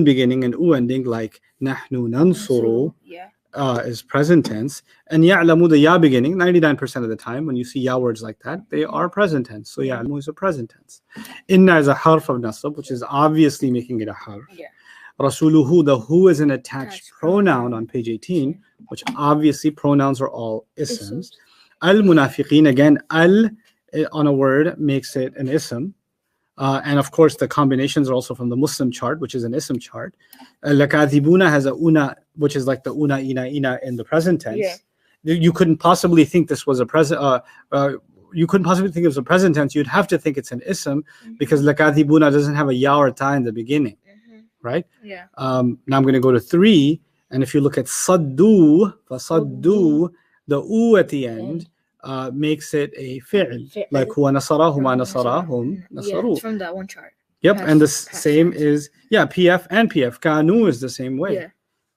beginning and u ending, like nahnu nansuru. Yeah. is present tense, and ya'lamu, the ya beginning, 99% of the time when you see ya words like that, they are present tense. So ya'lamu is a present tense. Inna is a harf of nasab, which is obviously making it a harf. Yeah. Rasuluhu, the hu is an attached Attached pronoun on page 18, which obviously pronouns are all isms. Al-munafiqeen, again, al on a word makes it an ism. And of course, the combinations are also from the Muslim chart, which is an ism chart. Lakadhibuna has a una, which is like the una, ina in the present tense. Yeah. You couldn't possibly think this was a present. You couldn't possibly think it was a present tense. You'd have to think it's an ism because lakadhibuna doesn't have a ya or ta in the beginning, right? Yeah. Now I'm going to go to 3, and if you look at saddu, fasaddu, the u at the end makes it a fi'l, like huwa nasarahu ma nasarahum Yeah, nasaru. it's from that one chart. Yep, and the Past same tense. is PF and PF. Kanu is the same way. Yeah.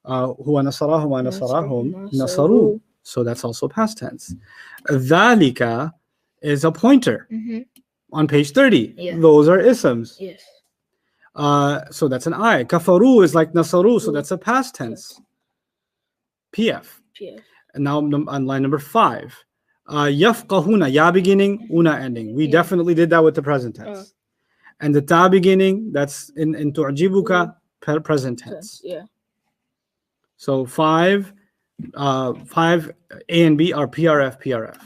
Huwa nasarahu ma nasarahum Nasaru. nasaru. So that's also past tense. Dhalika is a pointer on page 30. Yeah. Those are isms. Yes. So that's an I. Kafaru is like nasaru, so that's a past tense. PF. Yeah. And now on line number 5. Yafqahuna, ya beginning, una ending. We definitely did that with the present tense. And the ta beginning, that's in tu'jibuka, present tense. Yeah. So 5 A and B are PRF.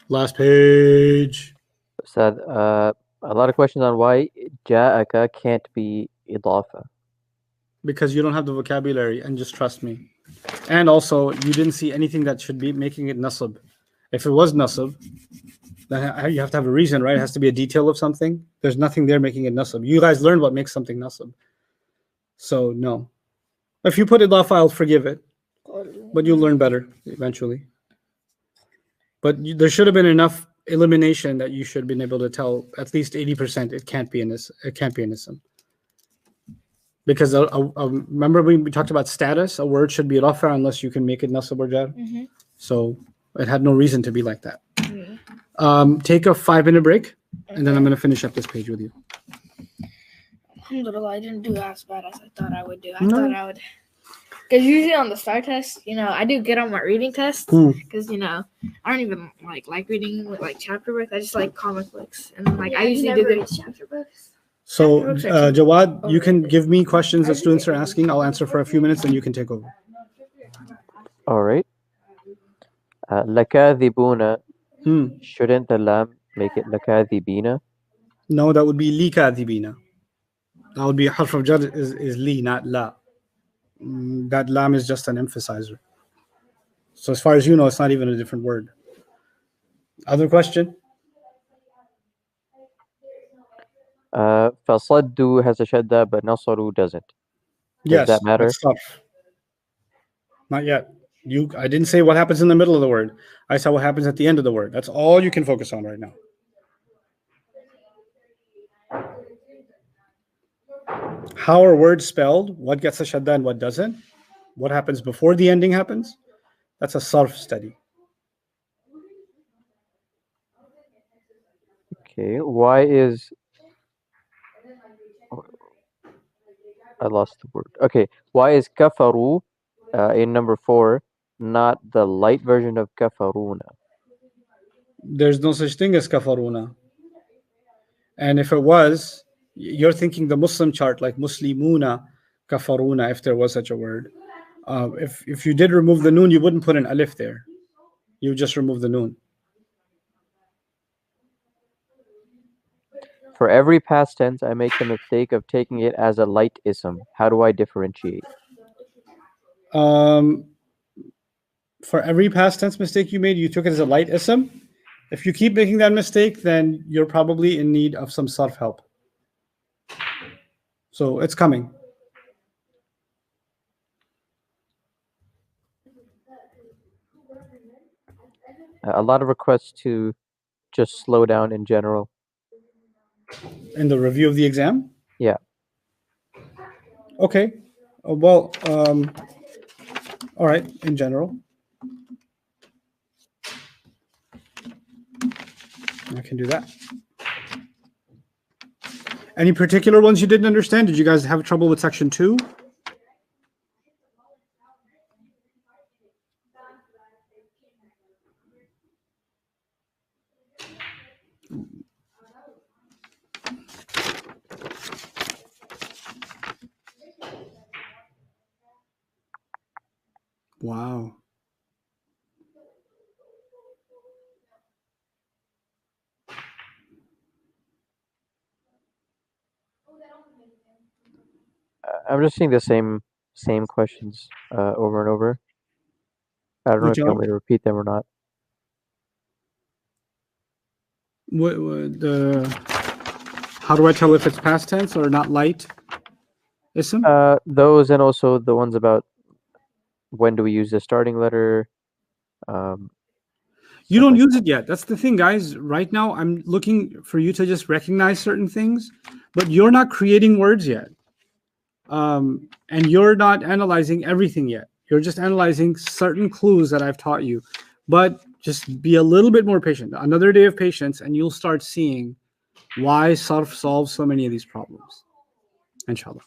Last page. Said a lot of questions on why ja'aka can't be idafa. Because you don't have the vocabulary, and just trust me. And also, you didn't see anything that should be making it nasab. If it was nasab, then you have to have a reason, right? It has to be a detail of something. There's nothing there making it nasab. You guys learned what makes something nasab. So, no. If you put idafa, I'll forgive it. But you'll learn better eventually. But there should have been enough elimination that you should have been able to tell at least 80% it can't be an ism. Because remember we talked about status, a word should be rafa unless you can make it nasab or jar. So it had no reason to be like that. Take a 5-minute break, and then I'm going to finish up this page with you. Alhamdulillah, I didn't do as bad as I thought I would do. I No. thought I would. Because usually on the STAR test, I do good on my reading test. Because, I don't even like reading like chapter books. I just like comic books. And I usually do good. chapter books. So Jawad, you can give me questions that students are asking. I'll answer for a few minutes, and you can take over. All right. Lakadhibuna, shouldn't the lam make it lakadhibina? No, that would be li kadhibina. That would be harf of jar is li, not la. That lam is just an emphasizer. So as far as you know, it's not even a different word. Other question? Fasaddu has a shadda, but nasaru doesn't. Does Yes. that matter? That's tough. Not yet. I didn't say what happens in the middle of the word. I said what happens at the end of the word. That's all you can focus on right now. How are words spelled? What gets a shadda and what doesn't? What happens before the ending happens? That's a sarf study. Okay. Why is I lost the word. Okay. Why is kafaru in number 4 not the light version of kafaruna? There's no such thing as kafaruna. And if it was, you're thinking the Muslim chart like muslimuna, kafaruna, if there was such a word. If you did remove the noon, you wouldn't put an alif there. You would just remove the noon. For every past tense, I make the mistake of taking it as a light ism. How do I differentiate? For every past tense mistake you made, you took it as a light ism. If you keep making that mistake, then you're probably in need of some sarf help. So it's coming. A lot of requests to just slow down in general. In the review of the exam? Yeah. Okay. All right, in general. I can do that. Any particular ones you didn't understand? Did you guys have trouble with section 2? Wow. I'm just seeing the same questions over and over. I don't know Which if you are want me to repeat them or not. how do I tell if it's past tense or not light? Ism? Those and also the ones about when do we use the starting letter. You stuff don't like use it yet. That's the thing, guys. Right now, I'm looking for you to just recognize certain things, but you're not creating words yet. And you're not analyzing everything yet. You're just analyzing certain clues that I've taught you. But just be a little bit more patient. Another day of patience, and you'll start seeing why Sarf solves so many of these problems. Inshallah.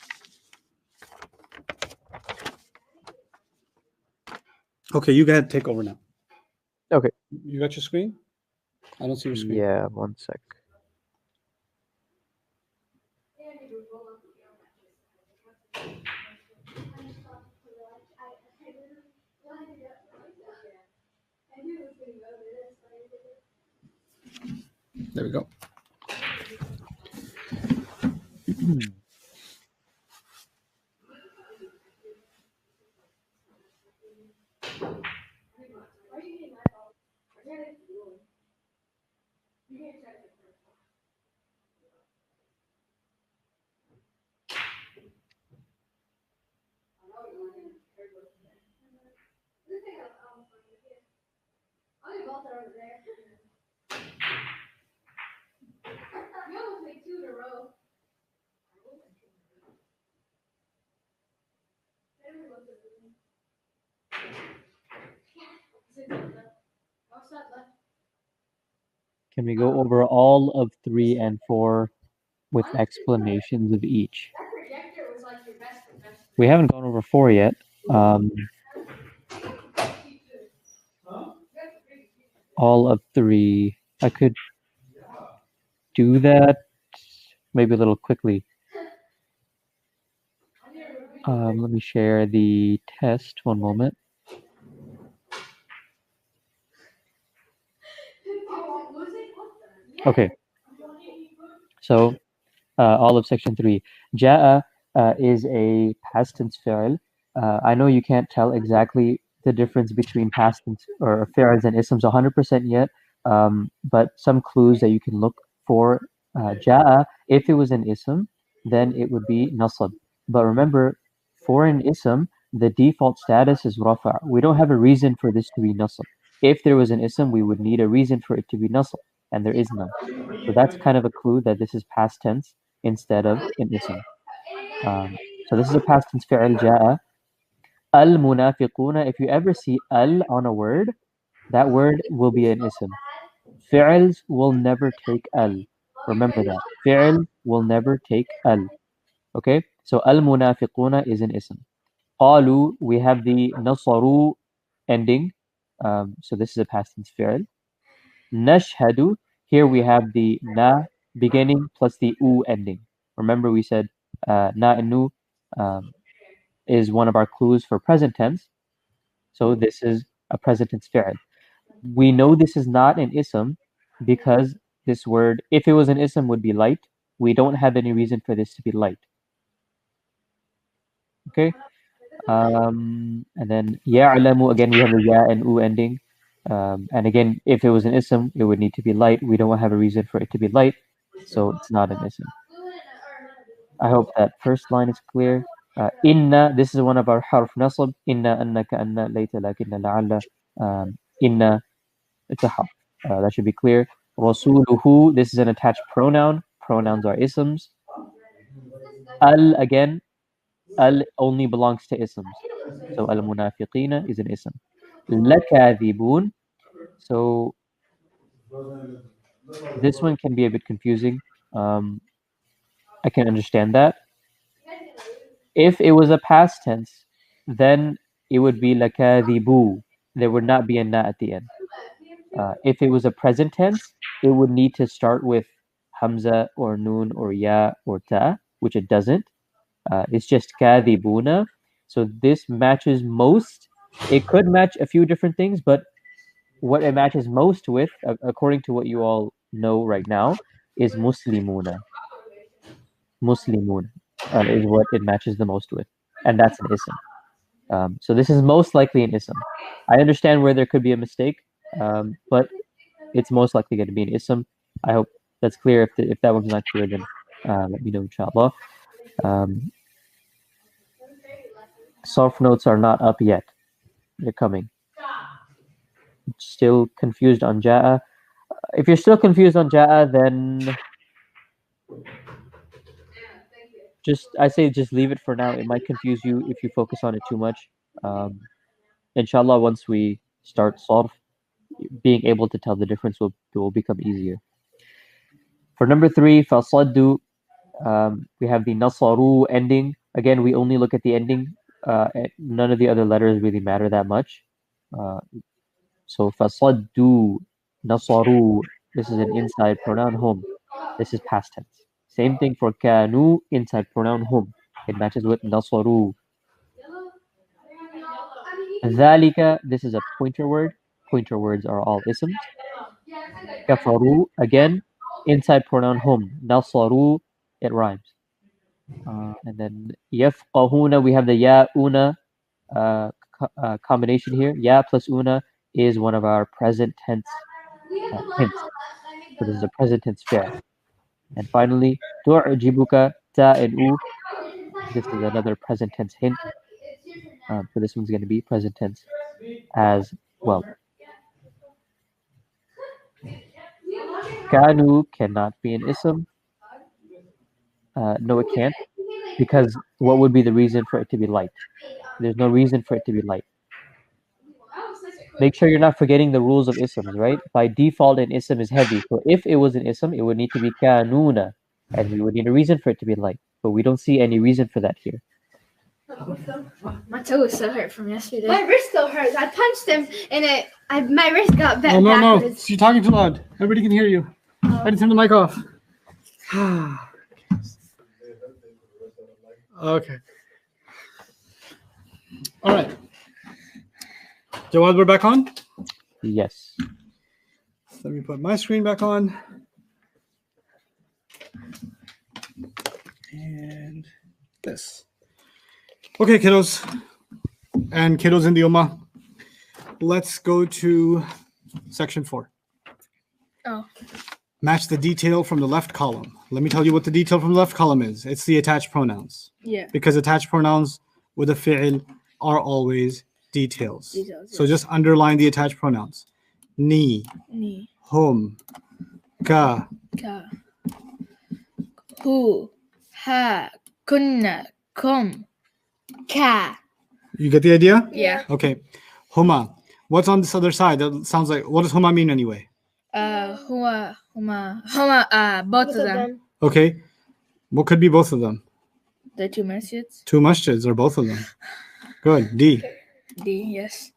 Okay, you go ahead, take over now. Okay. You got your screen? I don't see your screen. Yeah, one sec. There we go. Can we go over all of 3 and 4 with explanations of each? We haven't gone over 4 yet. All of 3. I could do that maybe a little quickly. Let me share the test. One moment. Okay. So, all of section 3. Ja'a is a past tense fi'l. I know you can't tell exactly the difference between past tense or fi'ls and isms 100% yet, but some clues that you can look for. Ja'a, if it was an ism, then it would be nasab. But remember, for an ism, the default status is rafa'. We don't have a reason for this to be nasab. If there was an ism, we would need a reason for it to be nasab, and there is none. So that's kind of a clue that this is past tense instead of an ism. So this is a past tense fi'l ja'a. Al-munafiquna, if you ever see al on a word, that word will be an ism. Fi'ls will never take al. Remember that. Fi'l will never take al. Okay? So al-munafiquna is an ism. Qalu, we have the nasaru ending. So this is a past tense fi'l. Nashhadu, here we have the na beginning plus the u ending. Remember we said na and nu is one of our clues for present tense. So this is a present tense fi'l. We know this is not an ism because this word, if it was an ism, would be light. We don't have any reason for this to be light. Okay? And then ya'lamu, again we have the ya and u ending. And again, if it was an ism, it would need to be light. We don't have a reason for it to be light, so it's not an ism. I hope that first line is clear. Inna, this is one of our harf nasab. Inna, annaka, anna, layta, lakinna, la'alla. Inna, it's a harf. That should be clear. Rasuluhu, this is an attached pronoun. Pronouns are isms. Al, again, al only belongs to isms. So al-munafiqina is an ism. Lakadhibun. So this one can be a bit confusing. I can understand that. If it was a past tense, then it would be lakadhibu. There would not be a na at the end. If it was a present tense, it would need to start with hamza or noon or ya or ta, which it doesn't. It's just kadhibuna. So this matches most It could match a few different things, but what it matches most with, according to what you all know right now, is Muslimuna. Muslimun is what it matches the most with, and that's an ism. So this is most likely an ism. I understand where there could be a mistake, but it's most likely going to be an ism. I hope that's clear. If that one's not clear, then let me know, inshallah. Sarf notes are not up yet. They're coming. Still confused on Ja'a. If you're still confused on Ja'a, then I say just leave it for now. It might confuse you if you focus on it too much. Inshallah, once we start Sarf, being able to tell the difference will become easier. For number 3, fasaddu, we have the nasaru ending. Again, we only look at the ending. None of the other letters really matter that much. So fasaddu, nasaru, this is an inside pronoun, hum. This is past tense. Same thing for kanu, inside pronoun, hum. It matches with nasaru. Dhalika, this is a pointer word. Pointer words are all isms. Kafaru, again, inside pronoun, hum. Nasaru, it rhymes. And then yafqahuna, we have the ya-una combination here. Ya plus una is one of our present tense hints. So this is a present tense fi'l. And finally, tu'jibuka, ta and u. This is another present tense hint. So this one's going to be present tense as well. Kanu cannot be an ism. No, it can't. Because what would be the reason for it to be light? There's no reason for it to be light. Make sure you're not forgetting the rules of isms, right? By default, an ism is heavy. So if it was an ism, it would need to be kanuna, and we would need a reason for it to be light. But we don't see any reason for that here. My toe is so hurt from yesterday. My wrist still hurts. I punched him and my wrist got bent Oh, no, no. backwards. You're talking too loud. Everybody can hear you. I had to turn the mic off. Okay. All right. Jawad, we're back on? Yes. Let me put my screen back on. And this. Okay, kiddos. And kiddos in the Ummah. Let's go to section 4. Oh. Match the detail from the left column. Let me tell you what the detail from the left column is. It's the attached pronouns. Yeah. Because attached pronouns with a fi'il are always details. So yes. just underline the attached pronouns. Ni, Ni, hum, ka, ka, hu, ha, kunna, kum, ka. You get the idea? Yeah. Okay. Huma. What's on this other side? That sounds like, what does huma mean anyway? Huma, both of them. Okay. What could be both of them? The two masjids. Two masjids or both of them. Good. D. D, yes.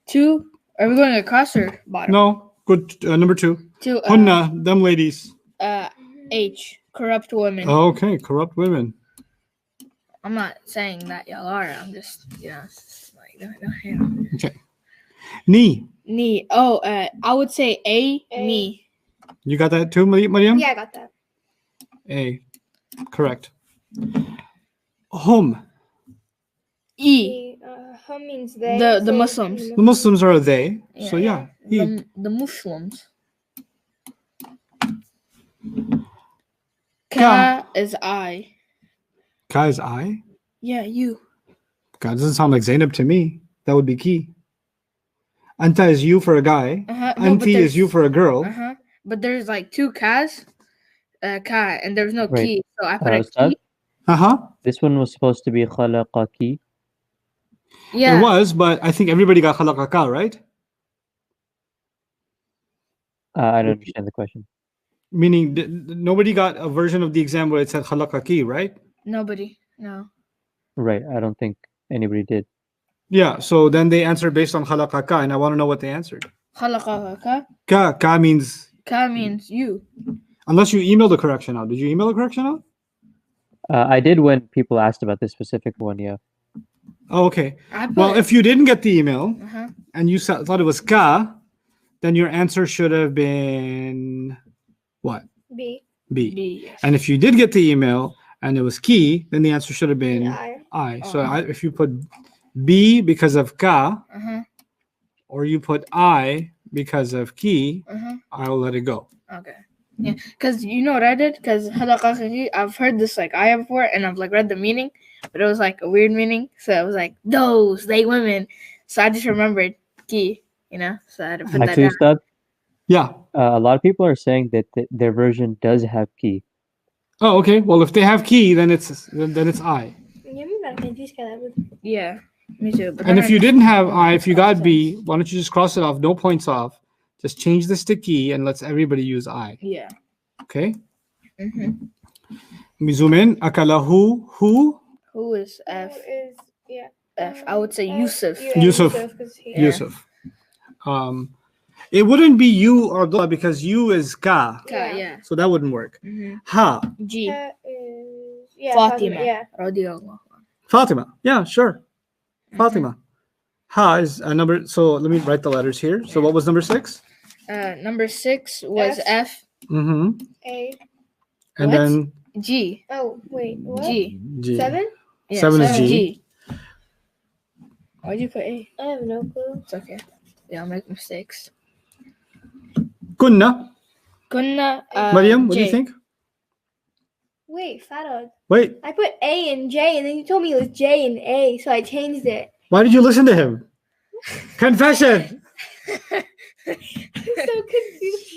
2. Are we going across or bottom? No. Good. Number 2. 2. Hunna, them ladies. H. Corrupt women. Okay. Corrupt women. I'm not saying that y'all are. I'm just, it's like, no. Okay. Ni. Ni. Oh, I would say A. Ni. You got that too, Mariam? Yeah, I got that. A. Correct. Hum. E. Hum means they. The Muslims. The Muslims are they. So yeah. He. The Muslims. Ka. Ka is I. Ka is I. Yeah, you. God, doesn't sound like Zainab to me. That would be key. Anta is you for a guy. Anti is you for a girl. But there's like 2 Kas. Ka, and there's no Right. key. So I put a Ustad? key. This one was supposed to be khalaqaki. Yeah. It was, but I think everybody got khalaqaka, right? I don't understand the question. Meaning nobody got a version of the exam where it said khalaqaki, right? Nobody. No. Right. I don't think anybody did. Yeah, so then they answered based on khalaqaka, and I want to know what they answered. Khalaqaka. Ka means, Ka means you. unless you emailed the correction out. Did you email the correction out? I did when people asked about this specific one, yeah. Oh, okay. I put, Well, if you didn't get the email uh-huh. and you thought it was ka, then your answer should have been what? B. B. B. Yes. And if you did get the email and it was ki, then the answer should have been I. I. So Oh. if you put B because of ka, Uh-huh. or you put I because of ki, Uh-huh. I'll let it go. Okay. Yeah, because you know what I did? Because I've heard this like ayah before, and I've like read the meaning, but it was like a weird meaning. So it was like those they women. So I just remembered ki, So I had to put that Actually, down. Ustad, Yeah. a lot of people are saying that their version does have key. Oh, okay. Well, if they have ki, then it's I. Yeah, me too. But And then if you didn't have I, if you got B, why don't you just cross it off? No points off. Just change this to ki and let's everybody use I. yeah. Okay. Mm-hmm. We zoom in. Akalahu who? Who is F? Who is F. I would say Yusuf. Yusuf. 'cause he- Yeah. Yusuf. It wouldn't be you or Abdullah because you is ka, Ka, yeah. so that wouldn't work. Mm-hmm. Ha, G. That is Fatima. Yeah. Radiallahu. Fatima. Yeah, sure. Mm-hmm. Fatima. Ha is a number. So let me write the letters here. So what was number 6? Number 6 was F. Mm-hmm. A. And What? then G. Oh wait. What? G. G. 7? Yeah, 7 is G. Why'd you put A? I have no clue. It's okay. Yeah, I'll make mistakes. Kunna. Kunna. Mariam, what do J. you think? Wait, Farad. Wait, I put A and J, and then you told me it was J and A, so I changed it. why did you listen to him? Confession. I'm so confused.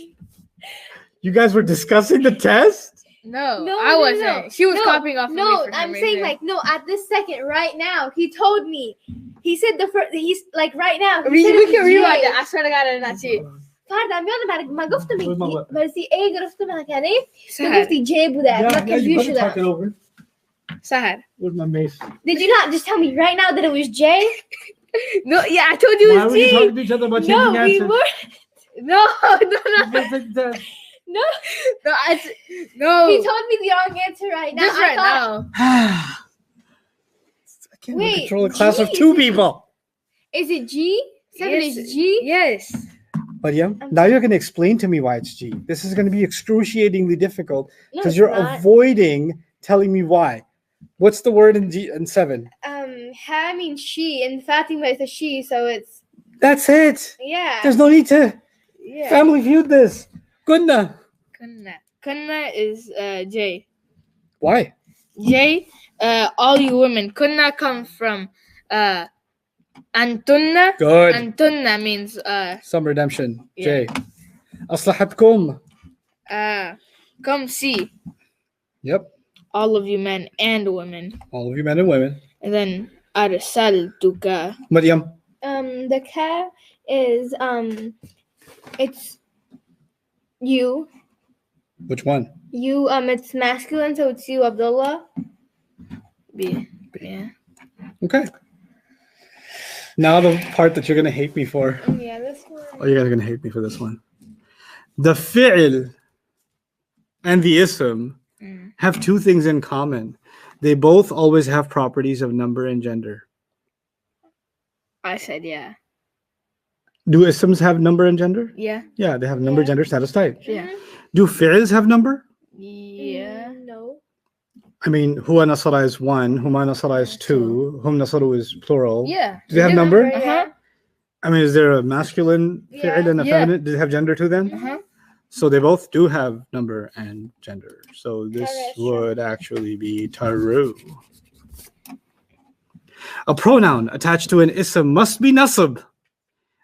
You guys were discussing the test? No, No, I no, wasn't. no. She was No, copying off of me. No, for I'm some saying reason. like no. At this second, right now, he told me. He said the first. He's like right now. He We said it can was rewind J. it. I swear to God, I did not see it. فرد عم بيقعد ما قفت Where's my من what? بس A قفت من يعني Sahar. قفتي J بودا ما كان بيوش ذا. over. Sahar. Where's my mace? Did you not just tell me right now that it was J? No, yeah, I told you Why it was were you G. talking to each other about changing No, we answers? were. No, no, No, no, no. he told me the wrong answer right now. Just I right thought, now. I can't Wait, control a class of G 2 is- people. Is it G? 7 Yes. is G? Yes. Mariam, I'm now you're going to explain to me why it's G. This is going to be excruciatingly difficult No, because it's you're not. avoiding telling me why. What's the word in G in 7? Ha means she, and Fatima is a she, so it's That's it. yeah. There's no need to Yeah. family feud this. Kunna. Kunna. Kunna is J. Why? J. All you women. Kunna comes from Antunna. Good. Antunna means Some redemption. Yeah. J. أصلحتكم. come see Yep. all of you men and women. All of you men and women. And then arsaltuka. Mariam. The ka is it's you. Which one? You it's masculine, so it's you, Abdullah. B. Yeah. Okay. Now the part that you're going to hate me for. Yeah, this one. Oh, you guys are going to hate me for this one. The fi'l and the ism Mm. have two things in common. They both always have properties of number and gender. I said yeah. Do isms have number and gender? Yeah. Yeah, they have number, Yeah. gender, status, type. Yeah. Do fi'ls have number? Yeah. No. I mean, huwa nasara is 1, huma nasara is 2, hum nasaru is plural. Yeah. Do they have number? Uh-huh. I mean, is there a masculine Yeah. fi'l and a Yeah. feminine? Do they have gender too then? Uh-huh. So they both do have number and gender. So this that's true. would actually be taru. A pronoun attached to an ism must be nasab,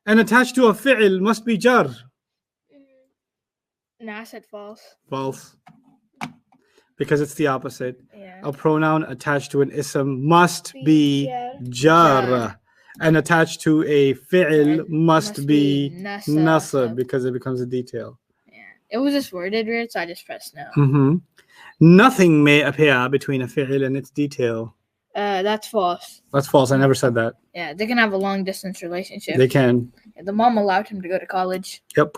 and attached to a fi'l must be jar. No, I said false. False. Because it's the opposite. Yeah. A pronoun attached to an ism must be jar, Jar. and attached to a fi'l And must be nasab nasab. because it becomes a detail. It was just worded weird, so I just pressed no. Mhm. Nothing may appear between a fi'l and its detail. That's false. That's false. I never said that. Yeah, they can have a long distance relationship. They can. The mom allowed him to go to college, Yep.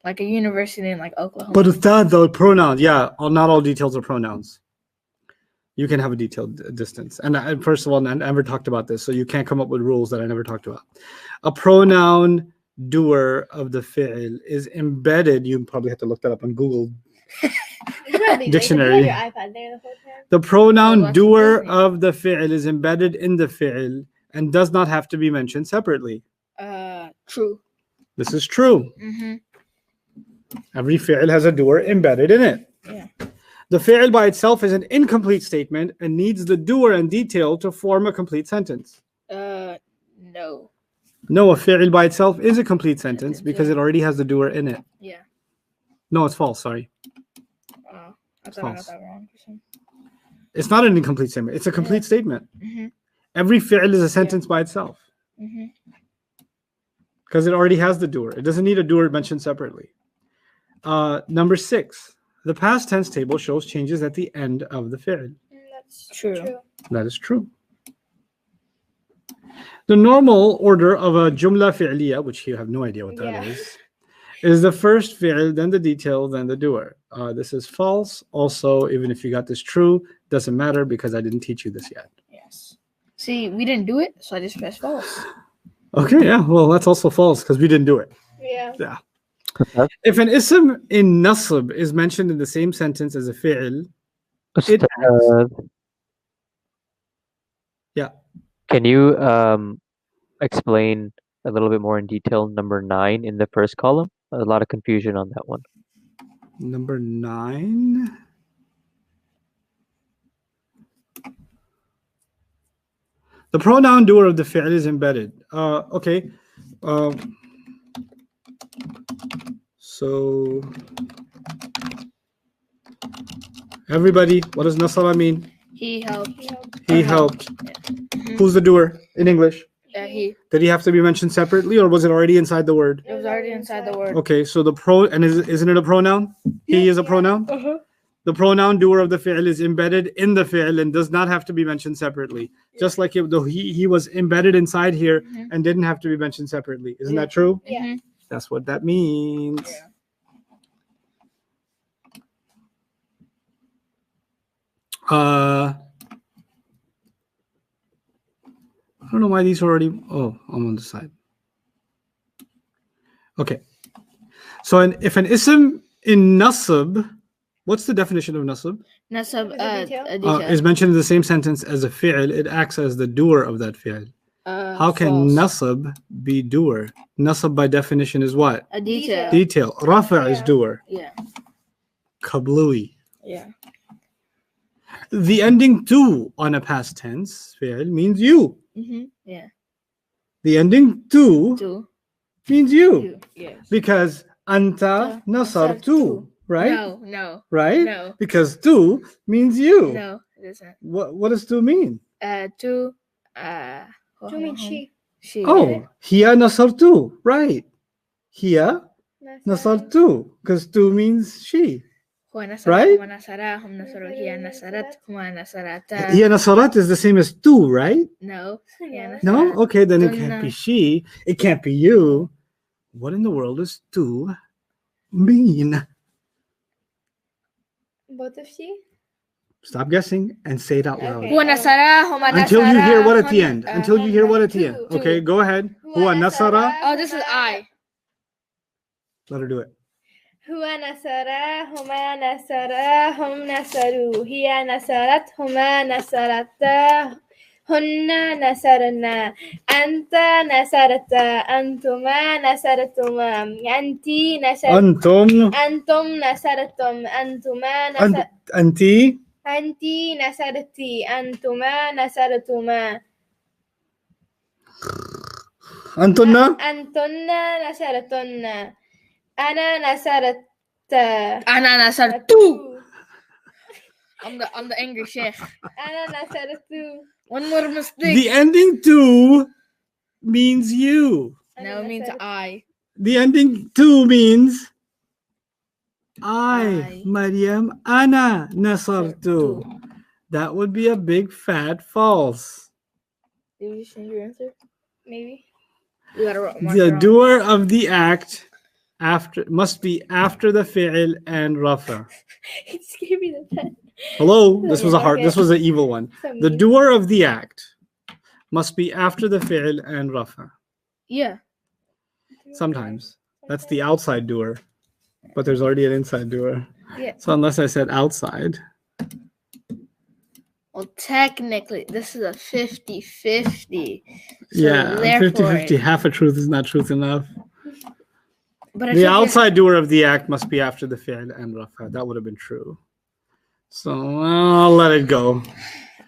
like a university in like Oklahoma. But ustad, though, pronouns. Yeah, not all details are pronouns. you can have a detailed distance. And first of all, I never talked about this, so you can't come up with rules that I never talked about. A pronoun doer of the fi'l is embedded. You probably have to look that up on Google. Dictionary. Your iPad there the whole time. The pronoun watch doer Disney. of the fi'l is embedded in the fi'l and does not have to be mentioned separately. True. This is true. Mm-hmm. Every fi'l has a doer embedded in it. Yeah. The fi'l by itself is an incomplete statement and needs the doer and detail to form a complete sentence. No. No, a fi'l by itself is a complete sentence Sentence, because yeah. it already has the doer in it. Yeah. No, it's false. Sorry. Oh, I thought I got False. that wrong. It's not an incomplete statement. It's a complete statement. Mm-hmm. Every fi'l is a sentence by itself Mm-hmm. because it already has the doer. It doesn't need a doer mentioned separately. Number 6. The past tense table shows changes at the end of the fi'l. That's True. That is true. The normal order of a jumla fi'liya, which you have no idea what that is the first fi'l, then the detail, then the doer. This is false. Also, even if you got this true, doesn't matter because I didn't teach you this yet. Yes. See, we didn't do it, so I just pressed false. Okay, yeah, well, that's also false because we didn't do it. Yeah. If an ism in nasb is mentioned in the same sentence as a fi'l, It- Yeah. Can you explain a little bit more in detail number 9 in the first column? A lot of confusion on that one. number 9. The pronoun doer of the fi'l is embedded. Okay. So everybody, what does nasara mean? He helped. He helped. Who's the doer in English? He. Did he have to be mentioned separately or was it already inside the word? It was already inside the word. Okay, so isn't it a pronoun? He is a pronoun? Uh-huh. The pronoun doer of the fi'l is embedded in the fi'l and does not have to be mentioned separately. Just like though he was embedded inside here Mhm. and didn't have to be mentioned separately. Isn't Yeah. that true? Yeah. Mhm. That's what that means. Yeah. I don't know why these are already. Oh, I'm on the side. Okay. So if an ism in nasab, what's the definition of nasab? Nasab, Is it detail? a detail. Is mentioned in the same sentence as a fi'l, it acts as the doer of that fi'l. How can false. nasab be doer? Nasab by definition is what? A detail. Detail. Rafa is Yeah. doer. Yeah. Kablui. Yeah. The ending to on a past tense fi'l means you. Mm-hmm. Yeah. The ending to Two. means you. You. Yes. Because anta nasar tu, right? No. No. Right? No. Because tu means you. No. It isn't. What does tu mean? Two. Do you mean she? She. Oh, hiya nasar tu, right? Hiya nasar tu, because tu means she. Right? Huma nasarahum nasaru. Hiya nasarat. Huma nasarata. Hiya nasarat is the same as tu, right? No. Hiya No? nasarat. Okay, then it Tunna. can't be she. It can't be you. What in the world does tu mean? Both of she? Stop guessing and say it out loud. Okay. Huma nasarahum Until you hear what at the end. nasarahum. Until you hear what at the end. Two. Okay, go ahead. Huwa nasara. Oh, this is I. Let her do it. هو نصرا هما نصرا هم نصروا هي نصرت هما نصرتا هن نصرنا أنت نصرت أنتما نصرتما أنتي نصرت Antum. أنتم نصرتم أنتما نصر Anti. أنتي نصرتي أنتما نصرتما Antunna. أنتن نصرتن أنا نصرت Ana nasartu. I'm the angry sheikh. أنا نصرت One more mistake. The ending to means you. No, it means I. The ending to means I. I. Maryam. Ana nasartu. That would be a big fat false. Did you change your answer? maybe. You gotta mark The it wrong. doer of the act must be after the fi'l and rafa. He just gave me the pen. Hello, this was a hard. Okay. This was an evil one. So The mean. doer of the act must be after the fi'l and rafa. Yeah. Sometimes that's the outside doer, but there's already an inside doer. Yeah. So unless I said outside, Well, technically, this is a 50-50. So yeah, therefore, 50-50. Half a truth is not truth enough. But I The think outside doer of the act must be after the fi'l and rafa. That would have been true. So I'll let it go.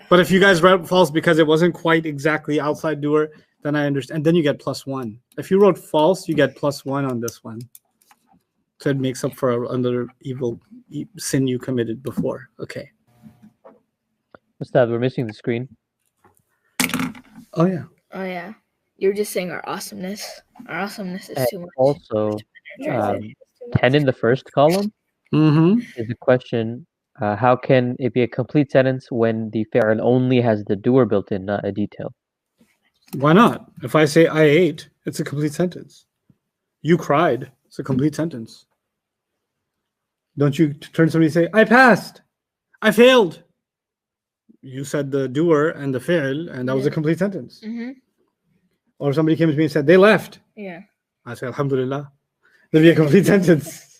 But if you guys wrote false because it wasn't quite exactly outside doer, then I understand. And then you get +1. If you wrote false, you get +1 on this one. So it makes up for another evil sin you committed before. Okay. Ustad, we're missing the screen. Oh yeah. Oh yeah, you're just saying our awesomeness. Our awesomeness is And too much. also, Right. 10 in the first column Mm-hmm. is a question. How can it be a complete sentence when the fi'l only has the doer built in, not a detail? Why not? If I say I ate, it's a complete sentence. You cried. It's a complete sentence. Don't you turn to somebody and say, I passed. I failed. You said the doer and the fi'l, and that was a Yeah. complete sentence. Mm-hmm. Or somebody came to me and said, they left. Yeah. I say, Alhamdulillah. That'd be a complete sentence.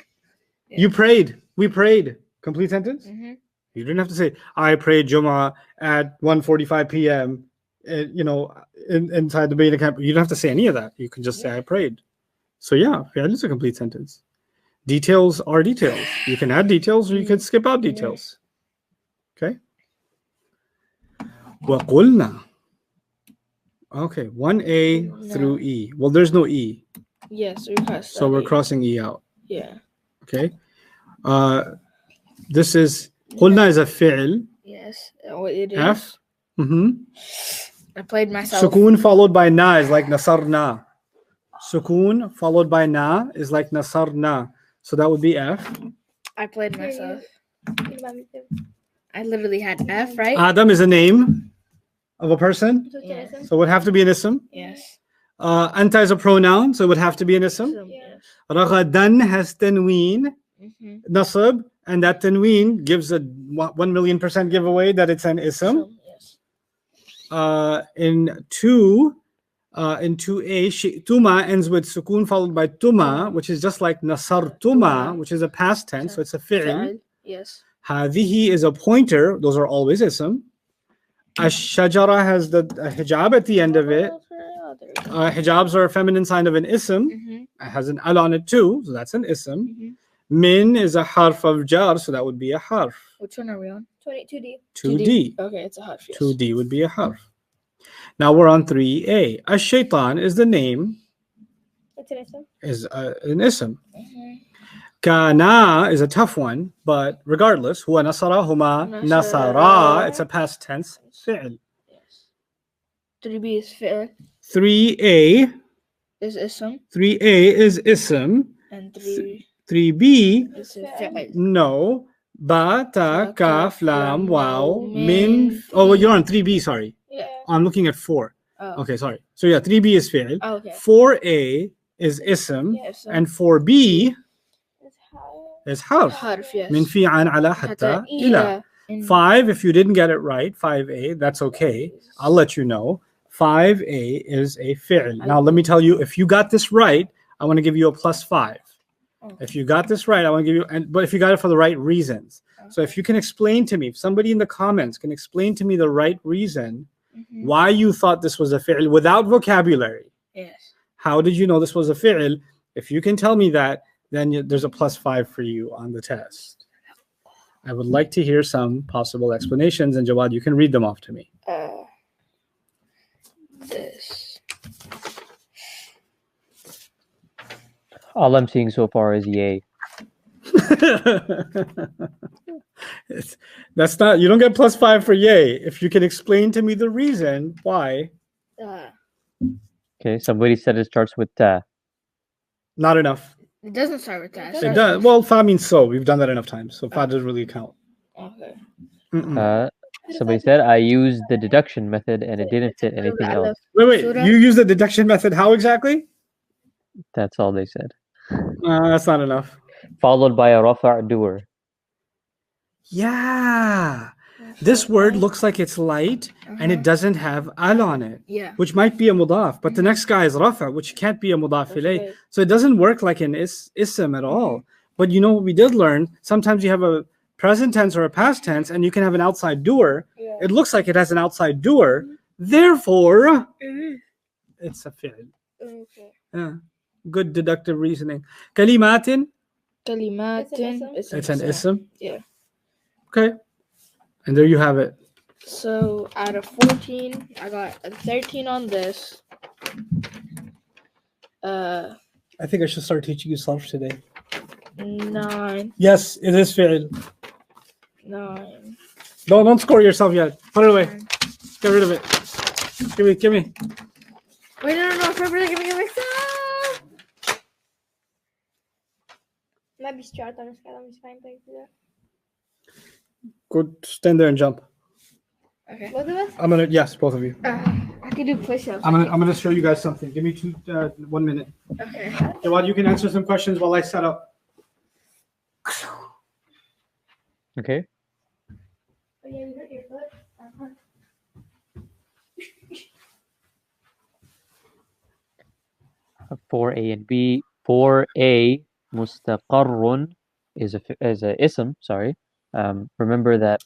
Yeah. You prayed. We prayed. Complete sentence? Mm-hmm. You didn't have to say, I prayed Jummah at 1:45 p.m. Inside the Bayna camp. You don't have to say any of that. You can just say, I prayed. So yeah, fi'l is a complete sentence. Details are details. You can add details or you can skip out details. Okay? وَقُلْنَا. Okay, 1A through E. Well, there's no E. Yes, we crossed. So we're crossing E out. Yeah. Okay? This is, قُلْنَا is a fi'l. Yes. What it is. F. Mm-hmm. I played myself. Sukoon followed by na is like nasarna. Sukoon followed by na is like nasarna. So that would be F. I played Here you myself. Imam too. I literally had F, right? Adam is a name of a person. So Yeah. Jason? So it would have to be an ism. Yes. Anta is a pronoun. So it would have to be an ism. So, Yeah. Raghadan has tanween, Mm-hmm. nasab, and that tanween gives a 1,000,000% giveaway that it's an ism. So, yes. In 2A, tuma ends with sukoon followed by tuma, which is just like nasartuma, which is a past tense, so it's a fi'l. Fi'al. Yes. Hadihi is a pointer, those are always ism. Ash-shajara has the hijab at the end of it. Hijabs are a feminine sign of an ism. Mm-hmm. It has an al on it too, so that's an ism. Mm-hmm. Min is a harf of jar, so that would be a harf. Which one are we on? 22D. 2D. Okay, it's a hot yes. 2D would be a harf. Now we're on 3A. Ash-shaytan is the name, It's an ism. is an ism. Mm-hmm. Kana is a tough one, but regardless, huwa nasarahuma nasara, Nasara. it's a past tense fi'l. Yes. 3B is fi'l. 3A, Is ism. 3A is ism. And 3 3B, is a fi'l. no. Ba, ta, Ta, kaf, kaf, lam, lam, wow, waw, min. min, Oh, well, fi. you're on 3B, sorry. Yeah. I'm looking at 4. Oh. Okay, sorry. So yeah, 3B is fi'l. Oh, okay. 4A is ism. Yeah, so And 4B It's high. is harf. harf, yes. Min fi'an ala hatta ila. 5, if you didn't get it right, 5A, that's okay. I'll let you know. 5A is a fi'l. Now, let me tell you, if you got this right, I want to give you a +5. If you got this right, I want to give you, but if you got it for the right reasons. So if you can explain to me, if somebody in the comments can explain to me the right reason Mhm. why you thought this was a fi'l without vocabulary, Yes. how did you know this was a fi'l? If you can tell me that, then there's a +5 for you on the test. I would like to hear some possible explanations, and Jawad, you can read them off to me. This. All I'm seeing so far is yay. That's not, you don't get +5 for yay. If you can explain to me the reason why, Okay, somebody said it starts with ta. not enough. It doesn't start with that. It does. Well, fa means so. We've done that enough times. So fa doesn't really count. Okay. Mm-mm. Somebody said I used the deduction method and it didn't fit anything else. Wait. Surah? You use the deduction method. How exactly? That's all they said. That's not enough. Followed by a rafa' doer. Yeah. This word looks like it's light and it doesn't have al on it, Yeah. which might be a mudaf, but the next guy is rafa, which can't be a mudaf ilayh. So it doesn't work like an ism at all. But you know what we did learn? Sometimes you have a present tense or a past tense and you can have an outside doer. Yeah. It looks like it has an outside doer. Therefore, it's a fi'l. Okay. Yeah. Good deductive reasoning. Kalimatin, Kalimatin. it's an ism. Yeah. Okay. And there you have it. So out of 14, I got a 13 on this. I think I should start teaching you sarf today. 9. Yes, it is fi'l. 9. Don't score yourself yet. Put it away. Get rid of it. Give me. Wait, no. I'm really gonna get mixed up. Might be start on a scale. Let me find things to do. Go stand there and jump. Okay. Both of us? I'm gonna both of you. I can do push-ups. I'm gonna show you guys something. Give me 1 minute. Okay. Jawad, you can answer some questions while I set up. Okay. Oh yeah, you hurt your foot. Uh-huh. 4A and B. 4A mustaqarrun is a ism. Sorry. Remember that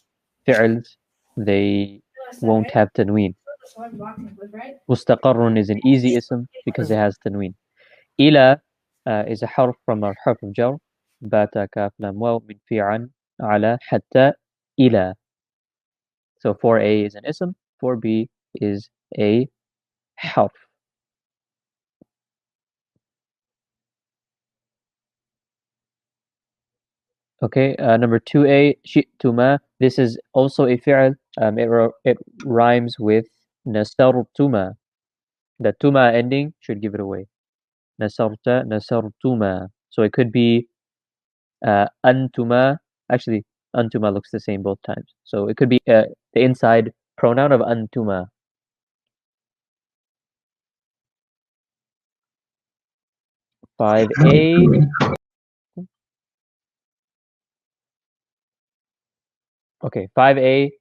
fi'ls they won't have tanween. Mustaqarrun is an easy ism because it has tanween. Ila is a harf from our harf of jar. Bata kaf lam waw min fi'an ala hatta ila. So 4A is an ism. 4B is a harf. Okay, number 2A, shi'tuma. This is also a fi'l. It rhymes with nasartuma. The tuma ending should give it away. Nasarta, nasartuma. So it could be antuma. Actually, antuma looks the same both times. So it could be the inside pronoun of antuma. Five A. Okay, 5A.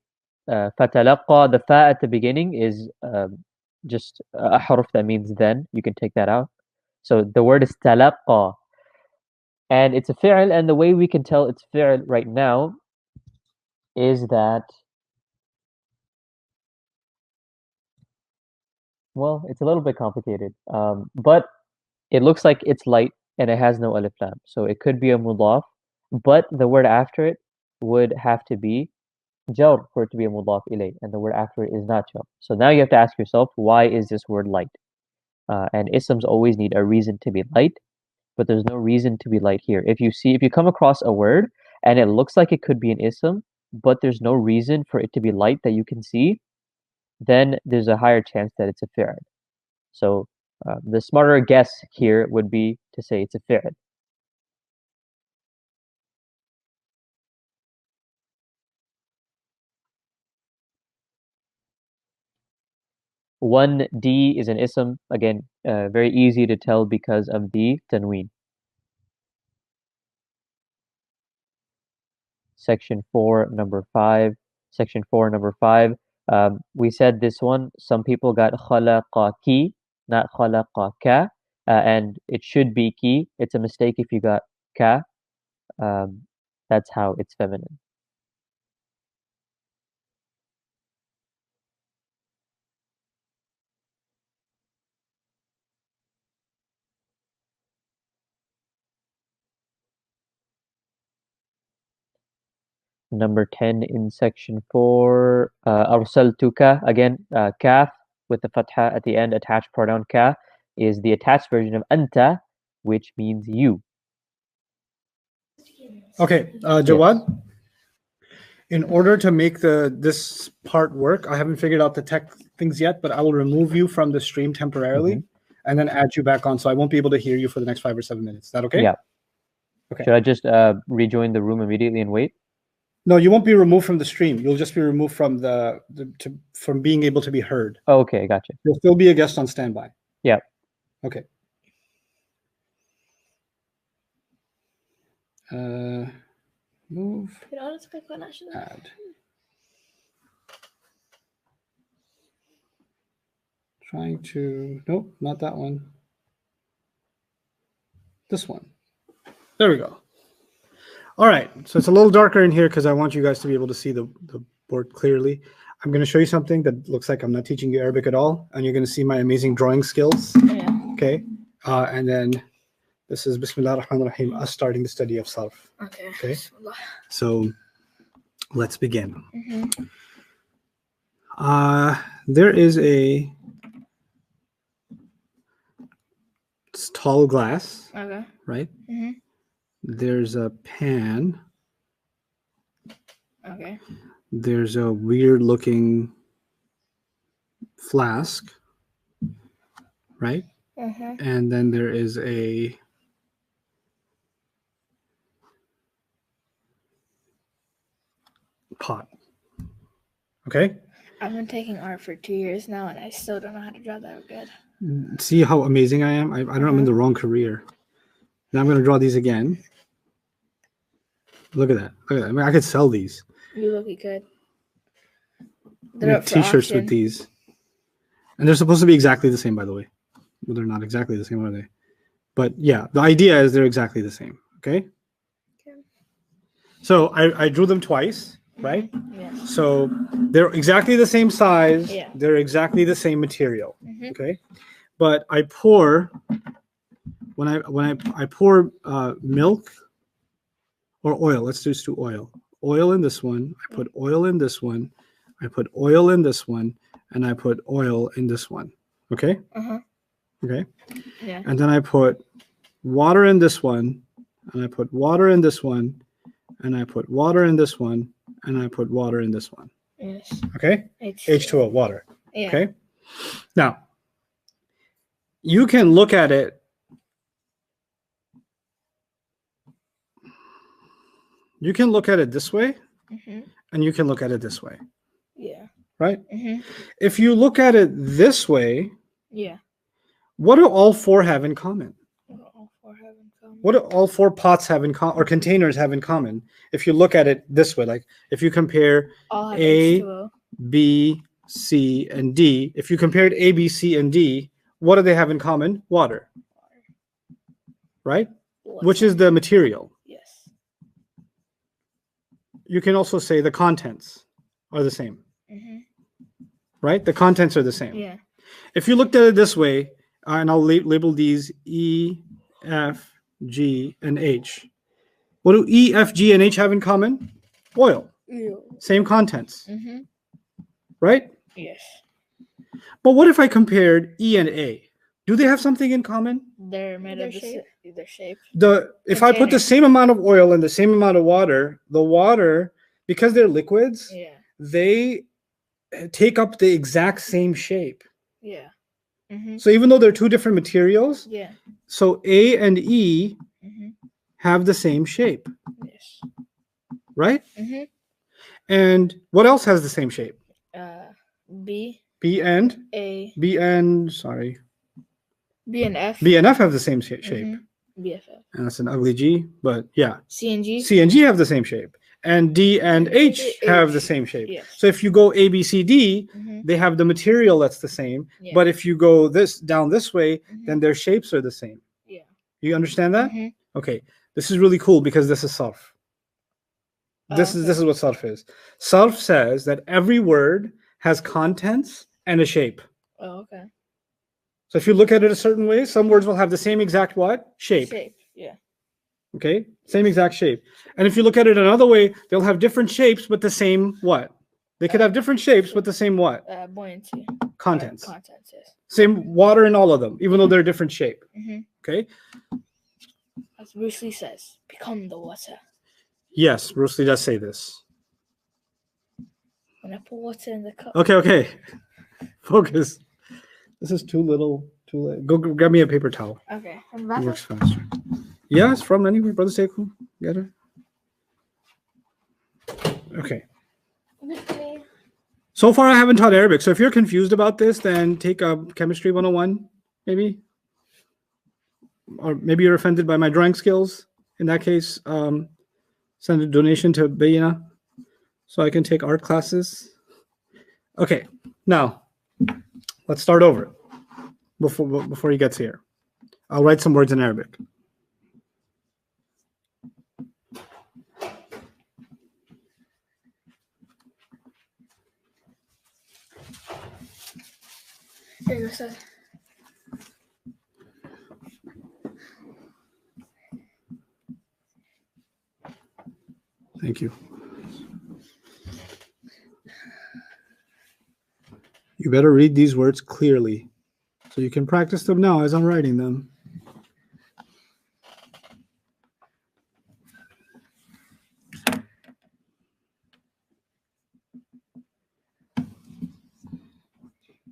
Fatalaqa, the fa at the beginning is just a harf that means then. You can take that out. So the word is talaqqa. And it's a fi'l, and the way we can tell it's fi'l right now is that, well, it's a little bit complicated. But it looks like it's light and it has no alif lam. So it could be a mudaf, but the word after it would have to be jar for it to be a mudaf ilay, and the word after it is not jar. So now you have to ask yourself, why is this word light? And isms always need a reason to be light, but there's no reason to be light here. If you come across a word and it looks like it could be an ism, but there's no reason for it to be light that you can see, then there's a higher chance that it's a fi'l. So the smarter guess here would be to say it's a fi'l. One D is an ism. Again, very easy to tell because of the tanween. Section 4, number 5. Section 4, number 5. We said this one, some people got khalaqaki, not khalaqaka, and it should be ki. It's a mistake if you got ka. That's how it's feminine. Number 10 in section 4, arsaltuka, again, kaf with the fatha at the end, attached pronoun ka, is the attached version of anta, which means you. Okay, Jawad. In order to make this part work, I haven't figured out the tech things yet, but I will remove you from the stream temporarily and then add you back on, so I won't be able to hear you for the next 5 or 7 minutes. Is that okay? Yeah. Okay. Should I just rejoin the room immediately and wait? No, you won't be removed from the stream. You'll just be removed from from being able to be heard. Oh, okay, gotcha. You'll still be a guest on standby. Yeah. Okay. Move. Add. Trying to, nope, not that one. This one. There we go. All right, so it's a little darker in here because I want you guys to be able to see the board clearly. I'm going to show you something that looks like I'm not teaching you Arabic at all, and you're going to see my amazing drawing skills. Yeah. Okay, and then this is Bismillah ar-Rahman ar-Rahim, us starting the study of Sarf. Okay. Okay. So let's begin. There is a tall glass, Okay. right? Mm-hmm. There's a pan. Okay. There's a weird looking flask, right? Uh-huh. And then there is a pot. Okay? I've been taking art for 2 years now, and I still don't know how to draw that good. See how amazing I am? I don't know, I'm in the wrong career. Now I'm going to draw these again. Look at that. Look at that. I mean, I could sell these. You look good. Make t-shirts with these. And they're supposed to be exactly the same, by the way. Well, they're not exactly the same, are they? But yeah, the idea is they're exactly the same. Okay? Okay. So I drew them twice, right? Yes. So they're exactly the same size. Yeah. They're exactly the same material. Mhm. Okay? But I pour when I pour milk or oil. Let's just do oil. Oil in this one. I put oil in this one. I put oil in this one, and I put oil in this one. Okay? Uh-huh. Okay. Yeah. And then I put water in this one, and I put water in this one, and I put water in this one, and I put water in this one. Yes. Okay? H2O, water. Yeah. Okay? Now, you can look at it. You can look at it this way, Mm-hmm. and you can look at it this way, Yeah. right? Mm-hmm. If you look at it this way, Yeah. what do all four have in common? All four have in common. What do all four pots have in common, or containers have in common? If you look at it this way, like if you compare All have A- H2O. B, C, and D, if you compared A, B, C, and D, what do they have in common? Water, right? Which is the material. Yes. You can also say the contents are the same, Mm-hmm. right? The contents are the same. Yeah. If you looked at it this way, and I'll label these E, F, G, and H. What do E, F, G, and H have in common? Oil. Same contents, Mm-hmm. right? Yes. But what if I compared E and A? Do they have something in common? They're made Their of their shape. If I put the Container. same amount of oil and the same amount of water, the water, because they're liquids, Yeah. they take up the exact same shape. Yeah. Mm-hmm. So even though they're two different materials, Yeah. so A and E Mm-hmm. have the same shape, Yes. right? Mm-hmm. And what else has the same shape? B, B and A, B and sorry, B and F. B and F have the same shape, Mhm. BFF. and that's an ugly G. But yeah, C and G. C and G have the same shape, and D and H have the same shape. Yes. So if you go A, B, C, D, Mm-hmm. they have the material that's the same. Yeah. But if you go down this way, Mhm. then their shapes are the same. Yeah. You understand that? Mhm. Okay. This is really cool because this is sarf. This okay. is what sarf is. Sarf says that every word has contents and a shape. Oh, okay. So if you look at it a certain way, some words will have the same exact what? Shape. Yeah. Okay? Same exact shape. And if you look at it another way, they'll have different shapes but the same what? They could have different shapes but the same what? Buoyancy. Contents. Contents. Yes. Same water in all of them, even though they're different shape. Mm-hmm. Okay? As Bruce Lee says, become the water. Yes, Bruce Lee does say this. When I put water in the cup. Okay. Focus. This is too little, too late. Go grab me a paper towel. Okay. And It back works faster. Yeah, it's from anywhere. Brother Sekou. Get it? Okay. So far, I haven't taught Arabic. So if you're confused about this, then take Chemistry 101, maybe. Or maybe you're offended by my drawing skills. In that case, Send a donation to Bayina so I can take art classes. Okay, now let's start over before he gets here. I'll write some words in Arabic. Here you go, Ustad. Thank you. You better read these words clearly so you can practice them now as I'm writing them.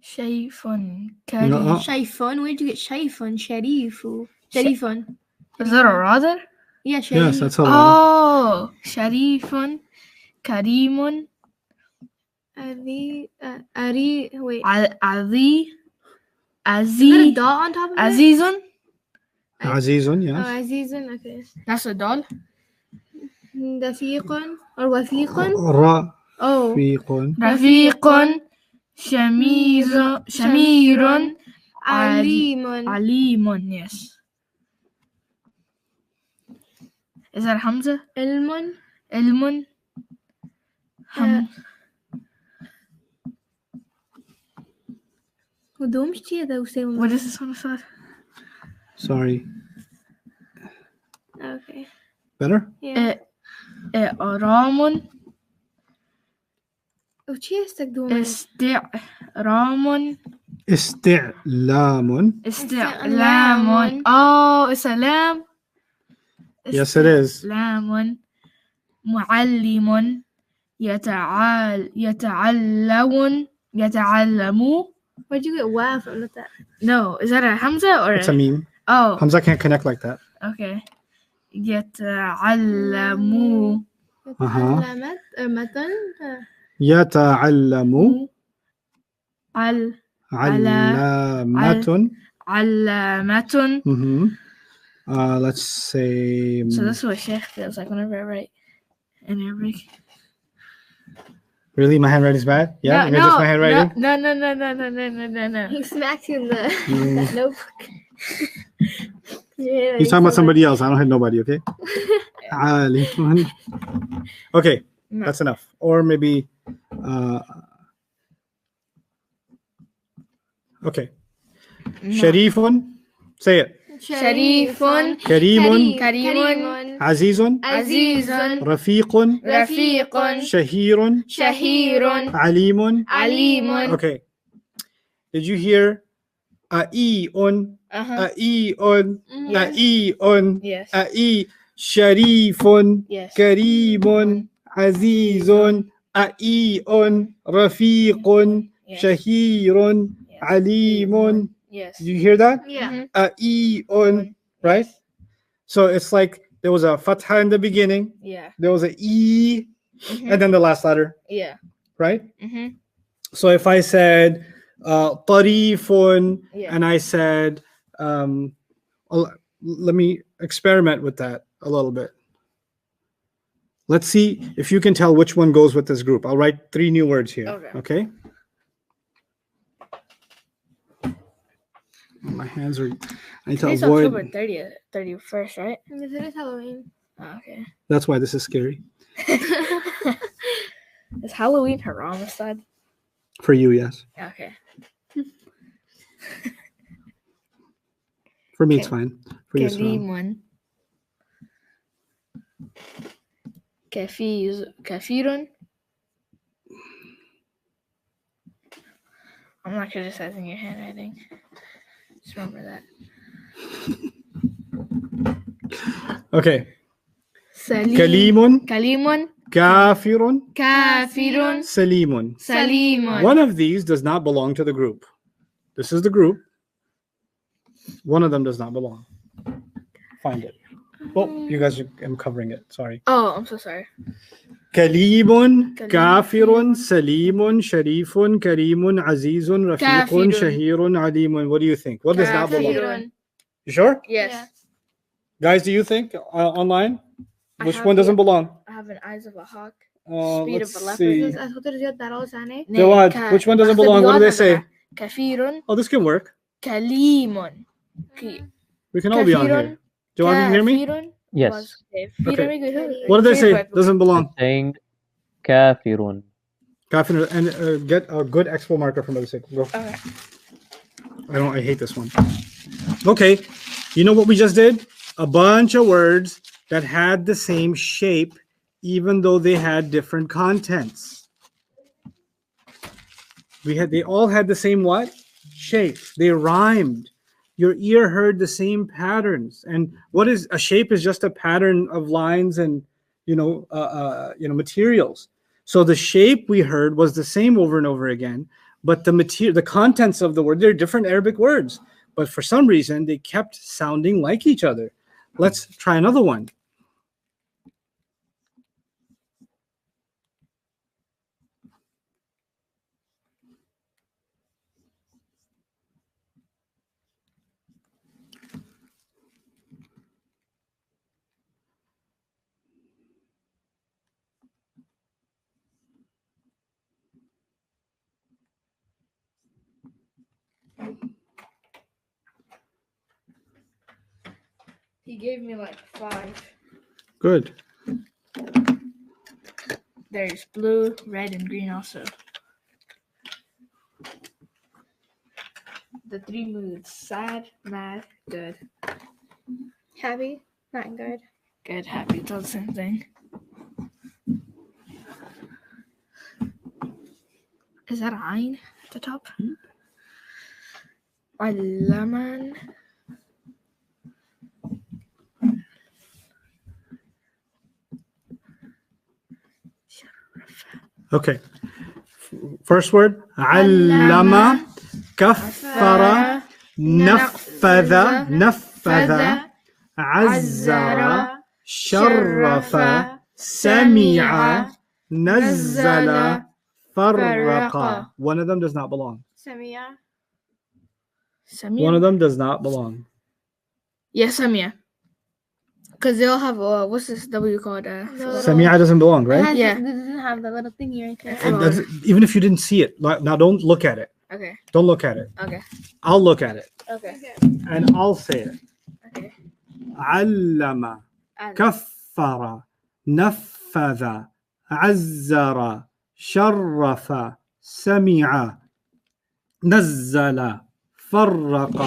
Shayfun. No. Shaifun. Where'd you get Shaifun? Sharifu. Sharifun. Is that a ra there? Yeah, Sharif. Yes, that's all. Oh, Sharifun, Karimun, Wait. Ali, Is there a Aziz, dot on top of it? Azizun. Azizun, Oh, yes. Azizun. Okay. That's a doll. Dafiqun or Wafiqun. Oh. Rafiqun. Rafiqun, Shamirun, Alimun. Alimun. Yes. Is that Hamza? Ilmun. Ilmun. ودهمش كده وساوي. What is this one, Ustad? Sorry. Okay. Better? Yeah. Ramun, وشي يستخدمون؟ Ramun, Isti'lamun. Isti'lamun. Oh, it's a lamb. Yes, it is. Lamun. Muallimun. Yata'allamu. Where'd you get wa from that? No, is that a Hamza or It's a meme. Oh, Hamza can't connect like that. okay. Yata'allamu. تعلمت متن Yata'allamu. Allamatun. Allamatun. Let's say. So that's what Sheikh feels like whenever I write in Arabic. Really? My handwriting's bad? Yeah? You're just my handwriting? No. He smacks you in the Mm. notebook. He's talking about somebody else. I don't hit nobody, okay? Alimun. Okay, No. that's enough. Or maybe. Okay. Sharifun. Say it. Sharifun. Karimun. Karimun. Azizun. Azizun. Rafiqun. Rafiqun. Shahirun. Shahirun. Alimun. Alimun. Okay. Did you hear? A'i'un. A'i'un. A'i'un. Yes. A'i. Sharifun. Yes. Karimun. Azizun. A'i'un. Rafiqun. Yes. Shahirun. Yes. Alimun. Yes. Did you hear that? Yeah. A'i'un. Right? So it's like there was a fatha in the beginning, Yeah. there was a e, and then the last letter, Yeah. right? Mm-hmm. So if I said tarifun, Yeah. and I said, let me experiment with that a little bit. Let's see if you can tell which one goes with this group. I'll write 3 new words here. Okay? My hands are. I need to Today's avoid. October 30th, 31st, right? It is Halloween. Oh, okay. That's why this is scary Is Halloween haram, Ustad? for you. Yes, Okay. for me it's fine. For you, it's wrong. Kalimun. Kafirun. I'm not criticizing your handwriting. Just remember that. Okay. Salim. Kalimun, Kalimun. kafirun, Kafirun. salimun. Salimun. One of these does not belong to the group. This is the group. One of them does not belong. Find it. Oh, you guys I'm covering it. Sorry. Oh, I'm so sorry. Kalimun, Kalim. kafirun, salimun, sharifun, karimun, azizun, rafiqun, Kafirun. shahirun, alimun. What do you think? What does not belong? Kafirun. You sure? Yes. Yeah. Guys, do you think online? I Which have one doesn't the- belong? I have an eyes of a hawk. Let's Speed of a leopard. see. Is أصوات الرجال دروس يعني؟ Jawad, which one doesn't belong? What do they say? كثير Oh, this can work. كليم We can all be on here. Jawad, can you hear me? كثير Yes. Okay. What do they say? Doesn't belong. It's saying kafirun. Kafir, and get a good expo marker from the sake. Go. Okay. I hate this one. Okay. You know what we just did? A bunch of words that had the same shape, even though they had different contents. They all had the same what? Shape. They rhymed. Your ear heard the same patterns. And what is a shape? Is just a pattern of lines and materials. So the shape we heard was the same over and over again, but the contents of the word, they're different Arabic words, but for some reason they kept sounding like each other. Let's try another one. He gave me like 5. Good. There's blue, red, and green also. The 3 moods: sad, mad, good. Happy, not good. Good, happy, it's all the same thing. Is that Ain at the top? Alaman. Okay. First word. Allama, kaffara, نفذ نفذ عزر شرف سمع نزل فرق. One of them does not belong. Samia. Samia? One of them does not belong. Yeah, Samia. Because they all have, what's this W called? Samia doesn't belong, right? Yeah. It doesn't have the little thingy right there. It doesn't- even if you didn't see it. Now don't look at it. Okay, Don't look at it. okay, I'll look at it okay. and I'll say it. Okay. علم كفر نفذ عزر شرف سمع نزل فرق.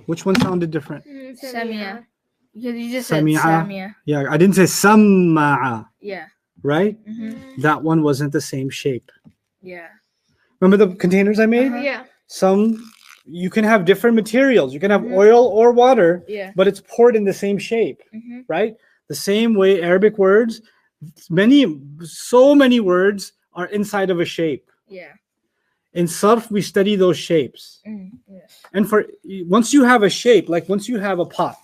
Which one sounded different? Samia. Because you just said Samia. Samia. Yeah, I didn't say سمع, Yeah. right? Mm-hmm. That one wasn't the same shape. Yeah. Remember the containers I made? Yeah. Some, you can have different materials. You can have Mhm. oil or water, Yeah. but it's poured in the same shape, Mm-hmm. right? The same way Arabic words, so many words are inside of a shape. Yeah. In Sarf, we study those shapes. Yes. And once you have a shape, like once you have a pot,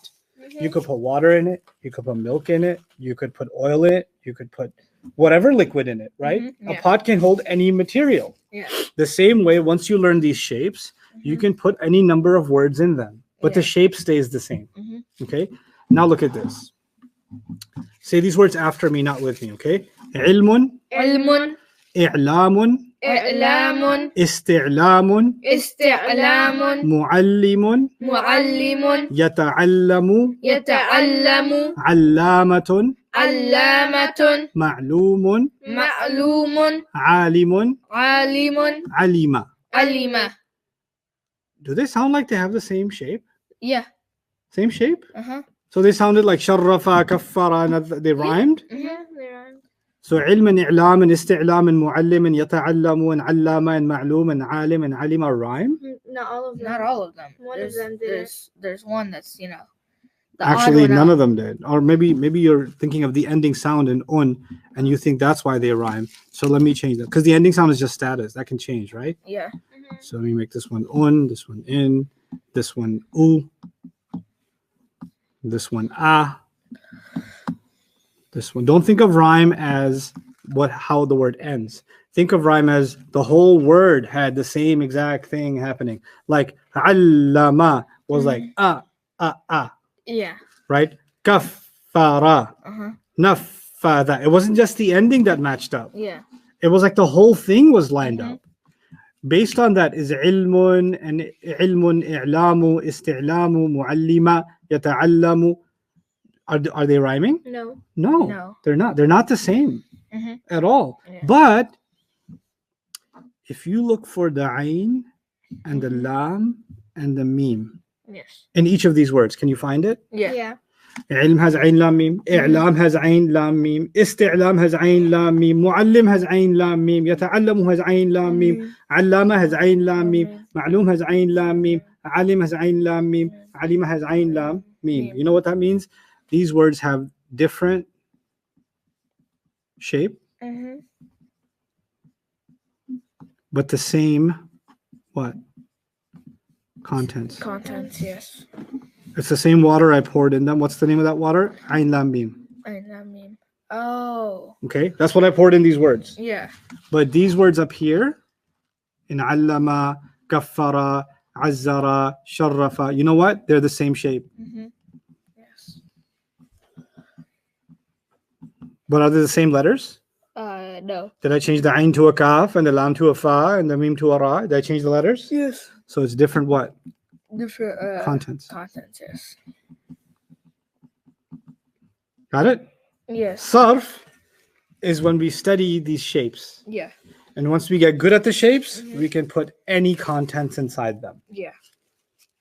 you could put water in it, you could put milk in it, you could put oil in it, you could put whatever liquid in it, right? Mhm, A yeah. pot can hold any material. Yeah. The same way, once you learn these shapes, you can put any number of words in them, but the Yeah. shape stays the same. Mhm. Okay. Now look at this. Say these words after me, not with me. Okay. علم, علم إعلام, إعلام استعلام, استعلام معلم, معلم يتعلم, يتعلم علامة, علامة معلوم, معلوم عالم, عالم علم. علم. Do they sound like they have the same shape? Yeah. Same shape? Uh-huh. So they sounded like شرف, كفر, they rhymed? Yeah, they rhyme. So علم, إعلام, استعلام, معلم, يتعلم, علامة, معلوم, عالم, علم rhyme? Not all of them. Not all of them. One of them did. There's one that's, the odd Actually, one none out. of them did. Or maybe you're thinking of the ending sound in un, and you think that's why they rhyme. So let me change that. Because the ending sound is just status. That can change, right? Yeah. So let me make this one un, this one in, this one u, this one a, this one. Don't think of rhyme as how the word ends. Think of rhyme as the whole word had the same exact thing happening. Like allama was like Mm-hmm. a, Yeah. right? Kaffara, Uh-huh. Nafada. It wasn't just the ending that matched up. Yeah. It was like the whole thing was lined Mhm. up. Based on that is ilmun and ilmun, i'lamu, isti'lamu, muallima, yata'allamu. Are they rhyming? No. No, No. they're not. They're not the same Mhm. at all. Yeah. But if you look for the ayn and the Mhm. lam and the mim Yes. in each of these words, can you find it? Yeah. Yeah. علم has عين لام ميم إعلام has عين لام ميم استعلام has عين لام ميم معلم has عين لام ميم يتعلم has عين لام ميم علامة has عين لام ميم معلوم has عين لام ميم عالم has عين لام ميم عليمة has عين لام ميم. You know what that means? These words have different shape Mhm. but the same what? Contents. Contents. Yes. It's the same water I poured in them. What's the name of that water? Ain lam mim. I mean. Oh. Okay, that's what I poured in these words. Yeah. But these words up here, in allama, kaffara, azzara, sharrafa, you know what? They're the same shape. Mhm. Yes. But are they the same letters? No. Did I change the ain to a kaf and the lam to a fa and the mim to a ra? Did I change the letters? Yes. So it's different what? Different Contents. contents. Yes. Got it? Yes. Sarf is when we study these shapes. Yeah. And once we get good at the shapes, Mhm. we can put any contents inside them. Yeah.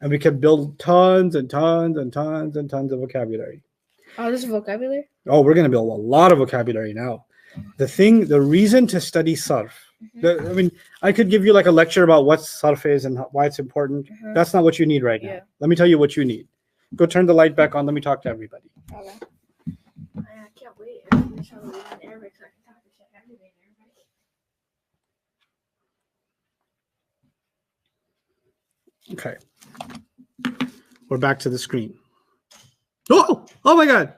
And we can build tons and tons and tons and tons of vocabulary. Oh, this is vocabulary. Oh, we're going to build a lot of vocabulary now. The reason to study sarf, I mean, I could give you like a lecture about what sarf is and why it's important. Mhm. That's not what you need right now. Yeah. Let me tell you what you need. Go turn the light back on. Let me talk to everybody. Okay. I can't wait. I'm gonna try to read in Arabic so I can talk to shit everybody in Arabic. Okay. We're back to the screen. Oh my God.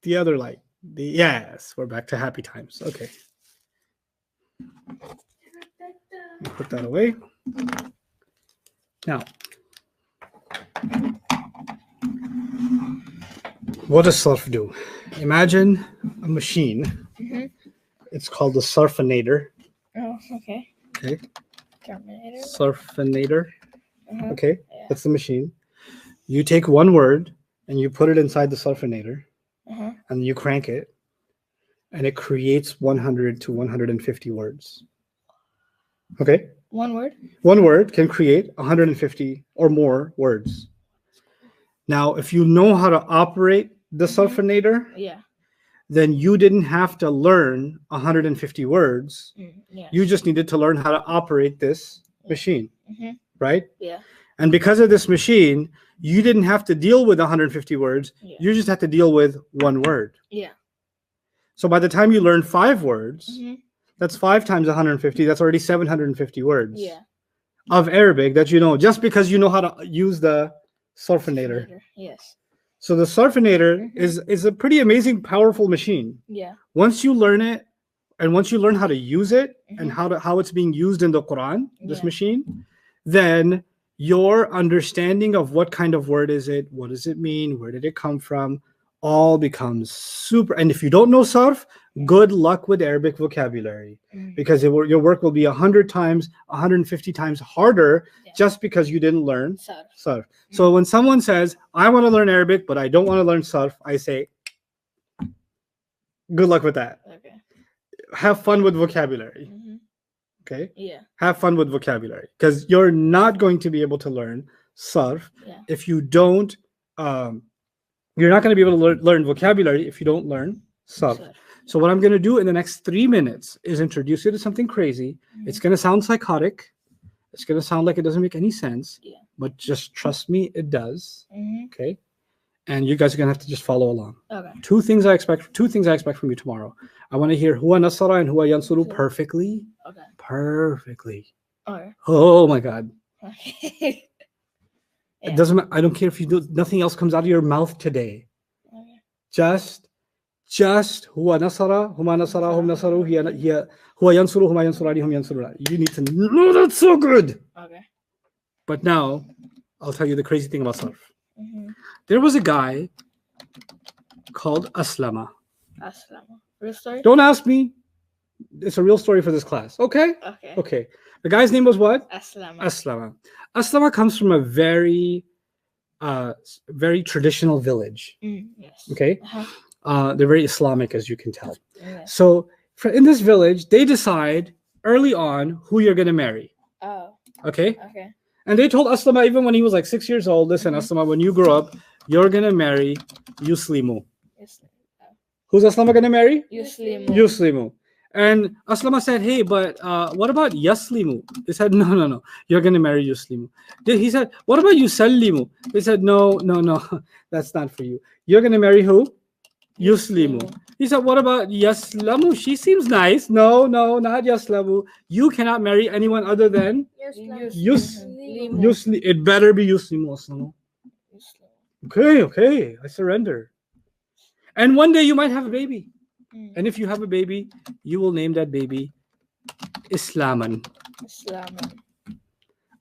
The other light. Yes, we're back to happy times. Okay. Put that away. Now, what does sarf do? Imagine a machine. Mhm. It's called the sarfinator. Oh, okay. Okay. Terminator. Sarfinator. Uh-huh. Okay, Yeah. that's the machine. You take one word and you put it inside the sarfinator Uh-huh. and you crank it and it creates 100 to 150 words. Okay, One word. one word can create 150 or more words. Now, if you know how to operate the Mhm. sarfinator, Yeah. then you didn't have to learn 150 words. Yeah. You just needed to learn how to operate this machine, Mhm. right? Yeah. And because of this machine, you didn't have to deal with 150 words. Yeah. You just had to deal with one word. Yeah. So by the time you learn 5 words, Mhm. that's 5 times 150. That's already 750 words Yeah. of Arabic that you know just because you know how to use the sarfinator. Yes. So the sarfinator Mhm. is a pretty amazing, powerful machine. Yeah. Once you learn it, and once you learn how to use it and Mhm. how it's being used in the Quran, this Yeah. machine, then your understanding of what kind of word is it, what does it mean, where did it come from, all becomes super. And if you don't know sarf, good luck with Arabic vocabulary, Mm. because your work will be 100 times, 150 times harder Yeah. just because you didn't learn Sarf. sarf. So when someone says, I want to learn Arabic, but I don't want to learn sarf, I say, good luck with that. Okay. Have fun with vocabulary. Mhm. Okay. Yeah. Have fun with vocabulary, because you're not going to be able to learn sarf Yeah. if you don't. You're not going to be able to learn vocabulary if you don't learn sarf. Sarf. So what I'm going to do in the next 3 minutes is introduce you to something crazy. It's going to sound psychotic. It's going to sound like it doesn't make any sense. Yeah. But just trust me, it does. Mhm. Okay. And you guys are going to have to just follow along. Okay. Two things I expect from you tomorrow. I want to hear huwa nasara and huwa yansuru perfectly. Okay. Perfectly. Okay. Oh my God. Okay. It Yeah. doesn't. I don't care if you do. Nothing else comes out of your mouth today. Okay. Just huwa nasara, huma nasara, hum nasaru, hiya huwa yansuru, huma yansurani, hum yansuruna. You need to know that's so good. Okay. But now, I'll tell you the crazy thing about sarf. Mhm. There was a guy called Aslama. Aslama. Real story? Don't ask me. It's a real story for this class. Okay? Okay. Okay. The guy's name was what? Aslama. Aslama. Aslama comes from a very traditional village. Yes. Okay? Uh-huh. They're very Islamic, as you can tell. Yeah. So in this village, they decide early on who you're going to marry. Oh, Okay? okay. And they told Aslama, even when he was like 6 years old, listen, Aslama, when you grow up, you're going to marry Yuslimu. Who's Aslama going to marry? Yuslimu. Yuslimu. And Aslama said, hey, but what about Yaslimu? They said, no. You're going to marry Yuslimu. He said, what about Yusallimu? They said, no. That's not for you. You're going to marry who? Yuslimu. He said, what about Yaslamu? She seems nice. No, not Yaslamu. You cannot marry anyone other than Yusli. It better be Yuslimu. Aslama. Okay. I surrender. And one day you might have a baby. And if you have a baby, you will name that baby Islaman.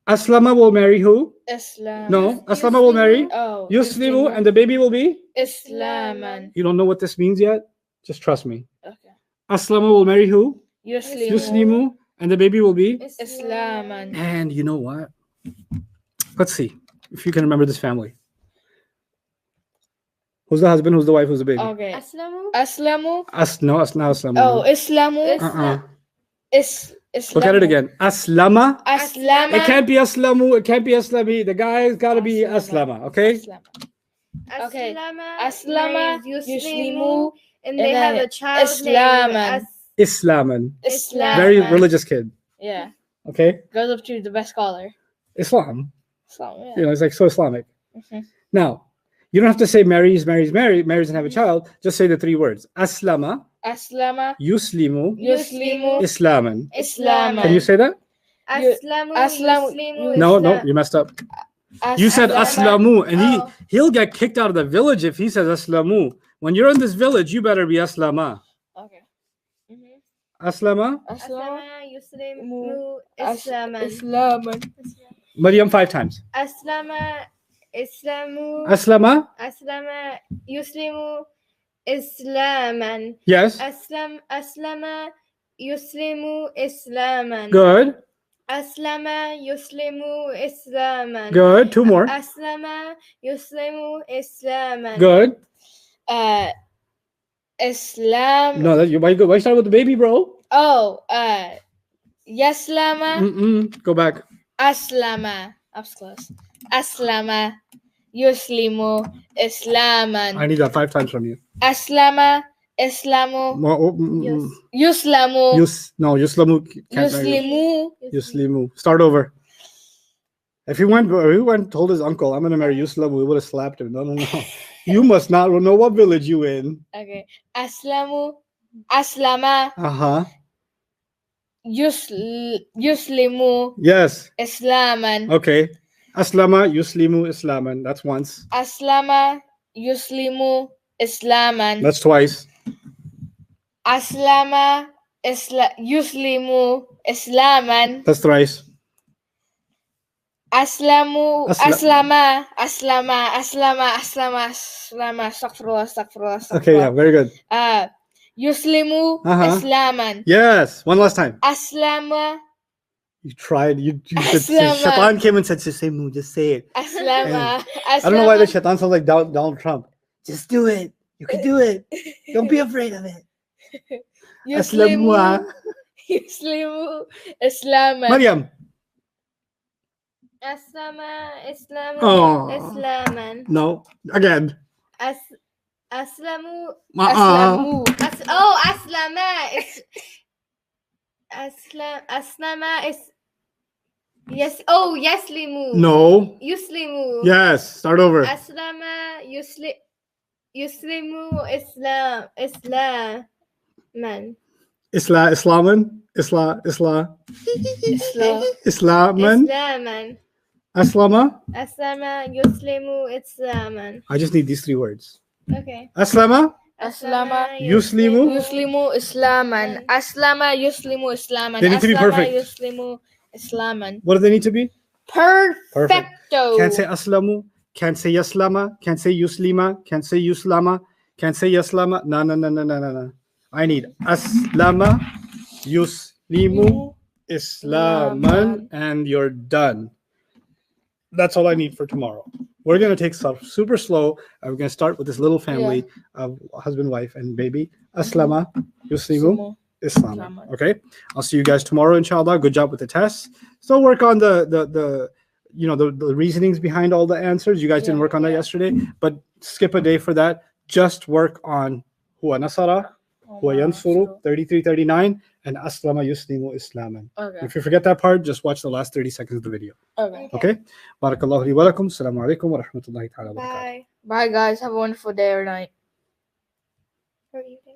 Aslama will marry who? Islam. No, Aslama will marry Oh. Yuslimu, and the baby will be? Islaman. You don't know what this means yet? Just trust me. Okay. Aslama will marry who? Yuslimu. Yuslimu, and the baby will be? Islaman. And you know what? Let's see if you can remember this family. Who's the husband? Who's the wife? Who's the baby? Okay. Aslamu. Aslamu. Not Aslamu. Oh, Islamu. Islam. Look at it again. Aslama. Aslama. It can't be Aslamu. It can't be Aslami. The guy's got to be Aslama. Okay? Aslama. Okay. Aslama. marries Yuslimu. And they have a child Islaman. Islaman. Islam. Very religious kid. Yeah. Okay? Goes up to the best scholar. Islam. Islam. Yeah. You know, it's like so Islamic. Mhm. Now, you don't have to say marries and have a child. Just say the three words. Aslama, Aslama. Yuslimu, Yuslimu. Islaman. Islaman. Can you say that? Aslamu. Aslamu. Yuslimu, No, Islam. you messed up. You said Aslamu, and Oh. he'll get kicked out of the village if he says Aslamu. When you're in this village, you better be Aslama. Okay. Mhm. Aslama, Aslama. Yuslimu. Islaman. Islaman. Maryam 5 times. Aslama. Islamu. Aslama, Aslama. Yuslimu. Islaman. yes. Aslama. Yuslimu. Islaman. Good, Aslama. Yuslimu. Islaman. good. 2 more. Aslama. Yuslimu. Islaman. Good. Islam. No, why start with the baby, bro? Oh, Yaslama. Go back. Aslama. I was close. Aslama. Yuslimu. Islaman. I need that 5 times from you. Aslama. Islamu. Yuslamu. Yuslamu. Can't marry. Yuslimu. Yuslimu. Start over. If he went told his uncle, I'm gonna marry Yuslamu, we would have slapped him. No. You must not know what village you in. Okay. Aslamu. Aslama. Uh-huh. Yuslimu. Yes. Islaman. Okay. Aslama, Yuslimu, Islaman. That's once. Aslama. Yuslimu. Islaman. That's twice. Aslama. Yuslimu. Islaman. That's thrice. Aslama. Astaghfirullah. Okay, yeah, very good. Yuslimu. Uh-huh. Islaman. Yes. One last time. Aslama. You tried. You said, Aslama. Shaitan came and said, just say it. Aslama. I don't know why the Shaitan sounds like Donald Trump. Just do it. You can do it. Don't be afraid of it. Yuslimu. Yuslimu. Islaman. Maryam. Aslama. Islamu. Oh. Islaman. No. Again. Aslamu. Aslamu. Aslama. Aslama is. Yes. Oh, Yaslimu. No. Yuslimu. Yes. Start over. Aslama. Yuslimu. Islaman. Islaman. Islaman. Aslama. Aslama. Yuslimu. Islaman. I just need these 3 words. Okay. Aslama. Aslama. Yuslimu. Yuslimu. Islaman. Aslama. Yuslimu. Islaman. They need to be Aslama, perfect. Yuslimu. Islaman. What do they need to be? Perfecto. Can't say Aslamu. Can't say Yaslama. Can't say Yuslima. Can't say Yuslama. Can't say yaslama. No. I need aslama, yuslimu, islaman, and you're done. That's all I need for tomorrow. We're going to take stuff super slow. We're going to start with this little family of husband, wife, and baby. Aslama, yuslimu, Islam. Okay. I'll see you guys tomorrow, inshallah. Good job with the tests. Still work on the reasonings behind all the answers. You guys didn't work on that yesterday, but skip a day for that. Just work on huwa nasara, huwa yansuru, 33, 39, and aslama yuslimu islaman. Okay. If you forget that part, just watch the last 30 seconds of the video. Okay. Barakallahu li wa lakum. Assalamu alaikum wa rahmatullahi ta'ala wa barakatuh. Bye. Bye, guys. Have a wonderful day or night. Or evening.